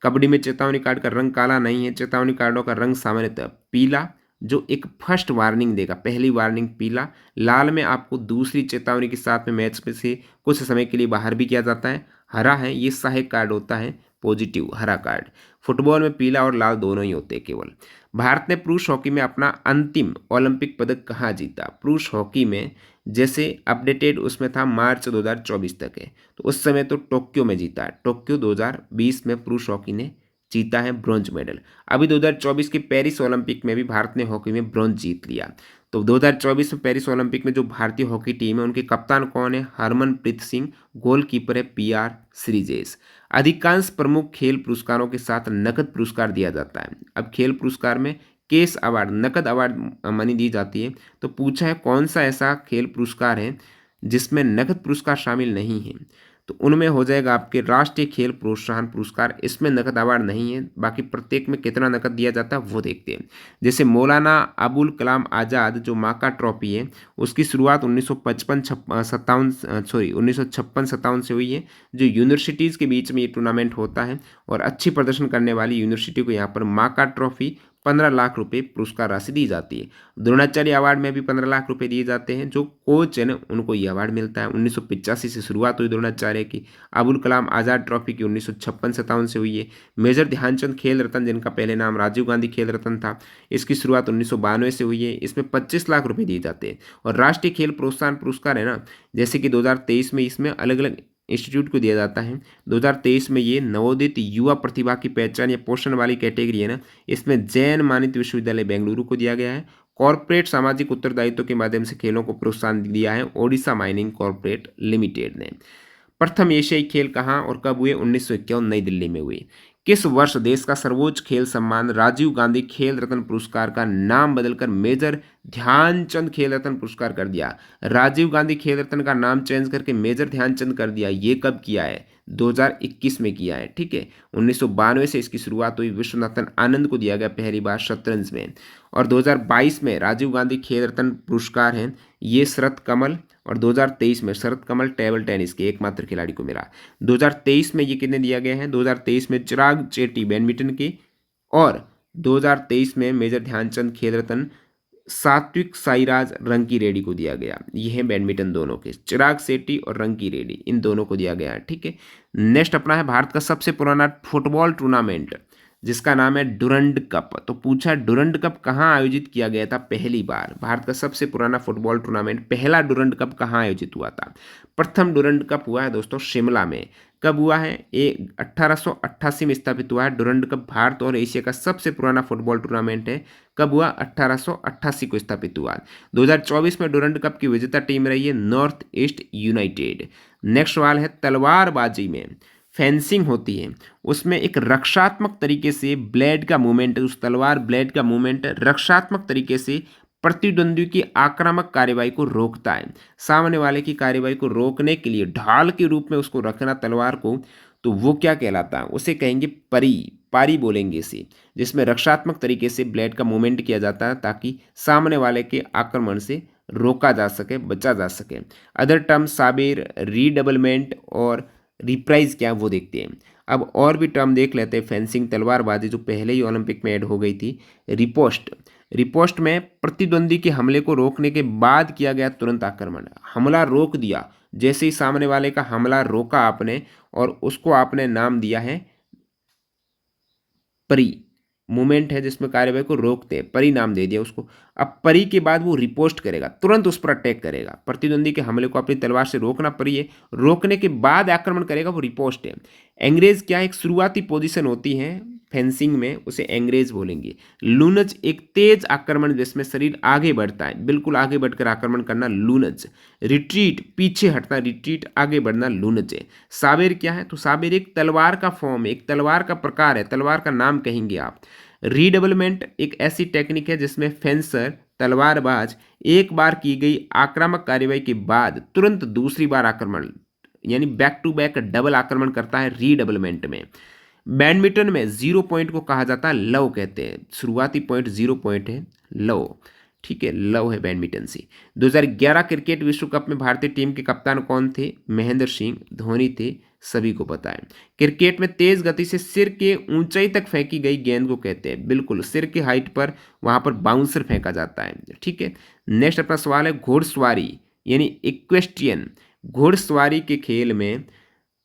S1: कबड्डी में चेतावनी कार्ड का रंग काला नहीं है। चेतावनी कार्डों का रंग सामान्यतः पीला, जो एक फर्स्ट वार्निंग देगा, पहली वार्निंग पीला। लाल में आपको दूसरी चेतावनी के साथ में मैच में से कुछ समय के लिए बाहर भी किया जाता है। हरा है, ये सहायक कार्ड होता है, पॉजिटिव हरा कार्ड। फुटबॉल में पीला और लाल दोनों ही होते हैं केवल। भारत ने पुरुष हॉकी में अपना अंतिम ओलंपिक पदक कहाँ जीता। पुरुष हॉकी में जैसे अपडेटेड उसमें था मार्च 2024 तक है, तो उस समय तो टोक्यो में जीता है। टोक्यो 2020 में पुरुष हॉकी ने जीता है ब्रॉन्ज मेडल। अभी 2024 के पेरिस ओलंपिक में भी भारत ने हॉकी में ब्रॉन्ज जीत लिया। तो 2024 में पेरिस ओलंपिक में जो भारतीय हॉकी टीम है उनके कप्तान कौन है, हरमनप्रीत सिंह। गोलकीपर है PR श्रीजेश। अधिकांश प्रमुख खेल पुरस्कारों के साथ नकद पुरस्कार दिया जाता है। अब खेल पुरस्कार में कैश अवार्ड, नकद अवार्ड मनी दी जाती है। तो पूछा है कौन सा ऐसा खेल पुरस्कार है जिसमें नकद पुरस्कार शामिल नहीं है, तो उनमें हो जाएगा आपके राष्ट्रीय खेल प्रोत्साहन पुरस्कार। इसमें नकद अवार्ड नहीं है, बाकी प्रत्येक में कितना नकद दिया जाता है वो देखते हैं। जैसे मौलाना अबुल कलाम आज़ाद जो माका ट्रॉफी है, उसकी शुरुआत 1956-57 से हुई है। जो यूनिवर्सिटीज़ के बीच में ये टूर्नामेंट होता है और अच्छी प्रदर्शन करने वाली यूनिवर्सिटी को यहाँ पर माका ट्रॉफी 15 लाख रुपए पुरस्कार राशि दी जाती है। द्रोणाचार्य अवार्ड में भी 15 लाख रुपए दिए जाते हैं। जो कोच है ना उनको ये अवार्ड मिलता है। 1985 से शुरुआत हुई द्रोणाचार्य की। अबुल कलाम आज़ाद ट्रॉफी की 1956-57 से हुई है। मेजर ध्यानचंद खेल रत्न, जिनका पहले नाम राजीव गांधी खेल रत्न था, इसकी शुरुआत 1992 से हुई है। इसमें 25 लाख रुपये दिए जाते हैं। और राष्ट्रीय खेल प्रोत्साहन पुरस्कार है ना, जैसे कि 2023 में इसमें अलग अलग इंस्टीट्यूट को दिया जाता है। 2023 में ये नवोदित युवा प्रतिभा की पहचान या पोषण वाली कैटेगरी है ना, इसमें जैन मानित विश्वविद्यालय बेंगलुरु को दिया गया है। कॉर्पोरेट सामाजिक उत्तरदायित्व के माध्यम से खेलों को प्रोत्साहन दिया है ओडिशा माइनिंग कॉर्पोरेट लिमिटेड ने। प्रथम एशियाई खेल कहाँ और कब हुए? 1951 नई दिल्ली में हुए। किस वर्ष देश का सर्वोच्च खेल सम्मान राजीव गांधी खेल रत्न पुरस्कार का नाम बदलकर मेजर ध्यानचंद खेल रत्न पुरस्कार कर दिया? राजीव गांधी खेल रत्न का नाम चेंज करके मेजर ध्यानचंद कर दिया। ये कब किया है? 2021 में किया है। ठीक है, 1992 से इसकी शुरुआत हुई। विश्वनाथन आनंद को दिया गया पहली बार शतरंज में। और 2022 में राजीव गांधी खेल रत्न पुरस्कार हैं ये शरत कमल, और 2023 में शरत कमल टेबल टेनिस के एकमात्र खिलाड़ी को मिला। 2023 में ये कितने दिया गया है? 2023 में चिराग चेटी बैडमिंटन के, और 2023 में मेजर ध्यानचंद खेल रत्न सात्विक साईराज रंकी रेड्डी को दिया गया। ये है बैडमिंटन दोनों के, चिराग शेट्टी और रंकी रेड्डी, इन दोनों को दिया गया है। ठीक है, नेक्स्ट अपना है भारत का सबसे पुराना फुटबॉल टूर्नामेंट जिसका नाम है डुरंड कप। तो पूछा डुरंड कप कहाँ आयोजित किया गया था पहली बार? भारत का सबसे पुराना फुटबॉल टूर्नामेंट पहला डुरंड कप कहाँ आयोजित हुआ था? प्रथम डुरंड कप हुआ है दोस्तों शिमला में। कब हुआ है? ये 1888 में स्थापित हुआ है। डुरंड कप भारत और एशिया का सबसे पुराना फुटबॉल टूर्नामेंट है। कब हुआ? 1888 को स्थापित हुआ। 2024 में डुरंड कप की विजेता टीम रही है नॉर्थ ईस्ट यूनाइटेड। नेक्स्ट सवाल है, तलवारबाजी में फेंसिंग होती है, उसमें एक रक्षात्मक तरीके से ब्लेड का मूवमेंट, उस तलवार ब्लेड का मूवमेंट रक्षात्मक तरीके से प्रतिद्वंदी की आक्रामक कार्यवाही को रोकता है। सामने वाले की कार्यवाही को रोकने के लिए ढाल के रूप में उसको रखना तलवार को, तो वो क्या कहलाता है? उसे कहेंगे पारी बोलेंगे इसे, जिसमें रक्षात्मक तरीके से ब्लेड का मूवमेंट किया जाता है ताकि सामने वाले के आक्रमण से रोका जा सके, बचा जा सके। अदर टर्म साबिर, रीडबलमेंट और रिप्राइज क्या वो देखते हैं। अब और भी टर्म देख लेते हैं। फेंसिंग तलवारबाजी जो पहले ही ओलंपिक में ऐड हो गई थी। रिपोस्ट में प्रतिद्वंदी के हमले को रोकने के बाद किया गया तुरंत आक्रमण। हमला रोक दिया, जैसे ही सामने वाले का हमला रोका आपने और उसको आपने नाम दिया है परी। मूवमेंट है जिसमें कार्यवाही को रोकते हैं, परिणाम दे दिया उसको। अब परी के बाद वो रिपोस्ट करेगा, तुरंत उस पर अटैक करेगा। प्रतिद्वंदी के हमले को अपनी तलवार से रोकना परी है, रोकने के बाद आक्रमण करेगा, वो रिपोस्ट है। एंग्रेज क्या है? एक शुरुआती पोजीशन होती है फेंसिंग में, उसे एंग्रेज बोलेंगे। लूनज एक तेज आक्रमण जिसमें शरीर आगे बढ़ता है, बिल्कुल आगे बढ़कर आक्रमण करना लूनज। रिट्रीट पीछे हटना, रिट्रीट आगे बढ़ना लूनज है। साबेर क्या है? तो साबेर एक तलवार का फॉर्म है, एक तलवार का प्रकार है, तलवार का नाम कहेंगे आप। रीडबलमेंट एक ऐसी टेक्निक है जिसमें फेंसर तलवारबाज एक बार की गई आक्रामक कार्यवाही के बाद तुरंत दूसरी बार आक्रमण यानी बैक टू बैक डबल आक्रमण करता है रीडबलमेंट में। बैडमिंटन में 0 पॉइंट को कहा जाता है लव कहते हैं, शुरुआती पॉइंट 0 पॉइंट है लव, ठीक है, लव है बैडमिंटन से। 2011 क्रिकेट विश्व कप में भारतीय टीम के कप्तान कौन थे? महेंद्र सिंह धोनी थे, सभी को पता है। क्रिकेट में तेज गति से सिर के ऊंचाई तक फेंकी गई गेंद को कहते हैं, बिल्कुल सिर के हाइट पर वहां पर बाउंसर फेंका जाता है, ठीक है। नेक्स्ट अपना सवाल है घोड़सवारी यानी इक्वेस्ट्रियन, घोड़सवारी के खेल में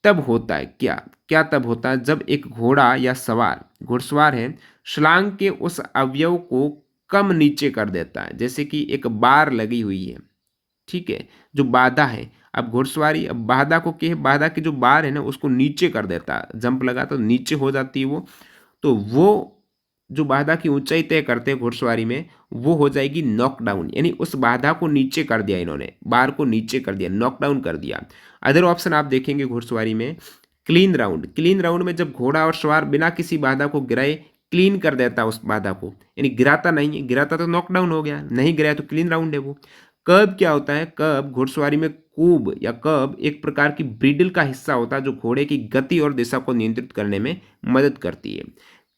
S1: तब होता है क्या? क्या तब होता है जब एक घोड़ा या सवार घुड़सवार है छलांग के उस अवयव को कम नीचे कर देता है, जैसे कि एक बार लगी हुई है, ठीक है, जो बाधा है। अब घुड़सवारी अब बाधा को क्या है, बाधा की जो बार है ना उसको नीचे कर देता है, जंप लगा तो नीचे हो जाती है वो, तो वो जो बाधा की ऊंचाई तय करते हैं घुड़सवारी में वो हो जाएगी नॉकडाउन, यानी उस बाधा को नीचे कर दिया इन्होंने, बार को नीचे कर दिया, नॉकडाउन कर दिया। अदर ऑप्शन आप देखेंगे घुड़सवारी में क्लीन राउंड, क्लीन राउंड में जब घोड़ा और सवार बिना किसी बाधा को गिराए क्लीन कर देता उस बाधा को, यानी गिराता नहीं है, गिराता तो नॉकडाउन हो गया, नहीं गिराया तो क्लीन राउंड है वो। कर्ब क्या होता है? कर्ब घुड़सवारी में कूब या कर्ब एक प्रकार की ब्रिडल का हिस्सा होता है जो घोड़े की गति और दिशा को नियंत्रित करने में मदद करती है।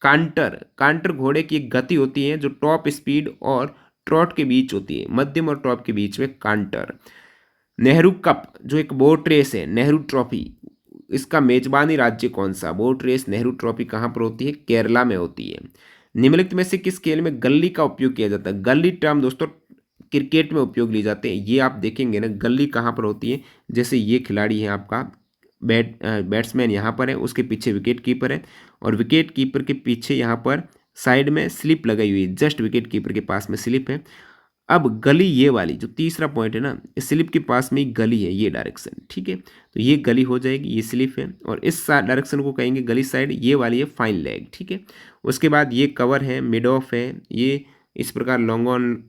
S1: कांटर, कांटर घोड़े की एक गति होती है जो टॉप स्पीड और ट्रॉट के बीच होती है, मध्यम और टॉप के बीच में कांटर। नेहरू कप जो एक बोट रेस है, नेहरू ट्रॉफी, इसका मेजबानी राज्य कौन सा? बोट रेस नेहरू ट्रॉफी कहाँ पर होती है? केरला में होती है। निम्नलिखित में से किस खेल में गली का उपयोग किया जाता है? गली टर्म दोस्तों क्रिकेट में उपयोग लिए जाते हैं, ये आप देखेंगे ना गली कहाँ पर होती है, जैसे ये खिलाड़ी है आपका बैट्समैन यहाँ पर है, उसके पीछे विकेट कीपर है और विकेट कीपर के पीछे यहाँ पर साइड में स्लिप लगाई हुई है, जस्ट विकेट कीपर के पास में स्लिप है। अब गली ये वाली जो तीसरा पॉइंट है ना, इस स्लिप के पास में ही गली है, ये डायरेक्शन, ठीक है, तो ये गली हो जाएगी, ये स्लिप है और इस डायरेक्शन को कहेंगे गली साइड, ये वाली है फाइन लेग, ठीक है। उसके बाद ये कवर है, मिड ऑफ है, ये इस प्रकार लॉन्ग ऑन,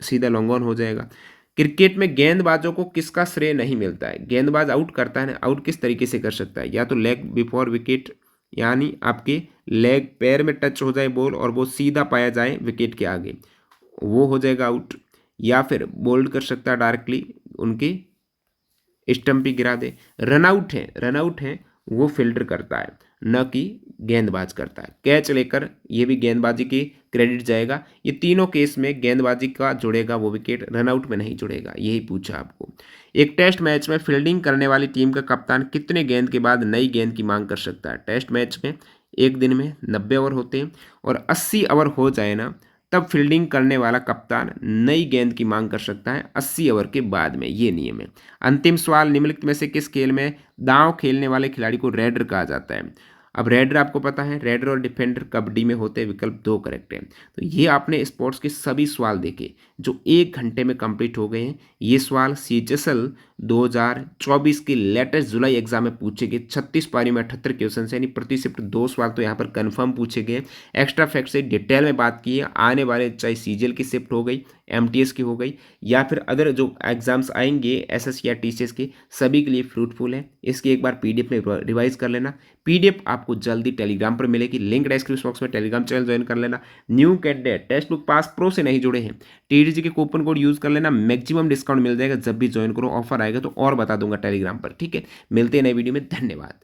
S1: सीधा लॉन्ग ऑन हो जाएगा। क्रिकेट में गेंदबाजों को किसका श्रेय नहीं मिलता है? गेंदबाज आउट करता है ना, आउट किस तरीके से कर सकता है? या तो लेग बिफोर विकेट, यानी आपके लेग पैर में टच हो जाए बॉल और वो सीधा पाया जाए विकेट के आगे, वो हो जाएगा आउट। या फिर बोल्ड कर सकता है डायरेक्टली उनके स्टंप ही गिरा दे। रनआउट है, रनआउट है वो फील्डर करता है न कि गेंदबाज करता है। कैच लेकर ये भी गेंदबाजी की क्रेडिट जाएगा। ये तीनों केस में गेंदबाजी का जुड़ेगा वो विकेट, रनआउट में नहीं जुड़ेगा, यही पूछा आपको। एक टेस्ट मैच में फील्डिंग करने वाली टीम का कप्तान कितने गेंद के बाद नई गेंद की मांग कर सकता है? टेस्ट मैच में एक दिन में 90 ओवर होते हैं और 80 ओवर हो जाए ना तब फील्डिंग करने वाला कप्तान नई गेंद की मांग कर सकता है 80 ओवर के बाद में, ये नियम है। अंतिम सवाल, निम्नलिखित में से किस खेल में दांव खेलने वाले खिलाड़ी को रेडर कहा जाता है? अब रेडर आपको पता है, रेडर और डिफेंडर कबड्डी में होते हैं, विकल्प 2 करेक्ट है। तो ये आपने स्पोर्ट्स के सभी सवाल देखे जो 1 घंटे में कंप्लीट हो गए हैं। ये सवाल CHSL 2024 के लेटेस्ट जुलाई एग्जाम में पूछे गए, 36 पारी में 78 क्वेश्चन है, यानी प्रति शिफ्ट 2 सवाल तो यहाँ पर कन्फर्म पूछे गए। एक्स्ट्रा फैक्ट से डिटेल में बात की है, आने वाले चाहे CGL की शिफ्ट हो गई, MTS की हो गई या फिर अदर जो एग्जाम्स आएंगे SSC या TCS के, सभी के लिए फ्रूटफुल है। इसकी एक बार PDF में रिवाइज कर लेना। PDF आपको जल्दी टेलीग्राम पर मिलेगी, लिंक डिस्क्रिप्शन बॉक्स में, टेलीग्राम चैनल ज्वाइन कर लेना। New candidate text book pass pro से नहीं जुड़े हैं, TDG के कूपन कोड यूज कर लेना, मैक्सिमम डिस्काउंट मिल जाएगा जब भी ज्वाइन करो, ऑफर आएगा तो और बता दूंगा टेलीग्राम पर, ठीक है। मिलते हैं नए वीडियो में, धन्यवाद।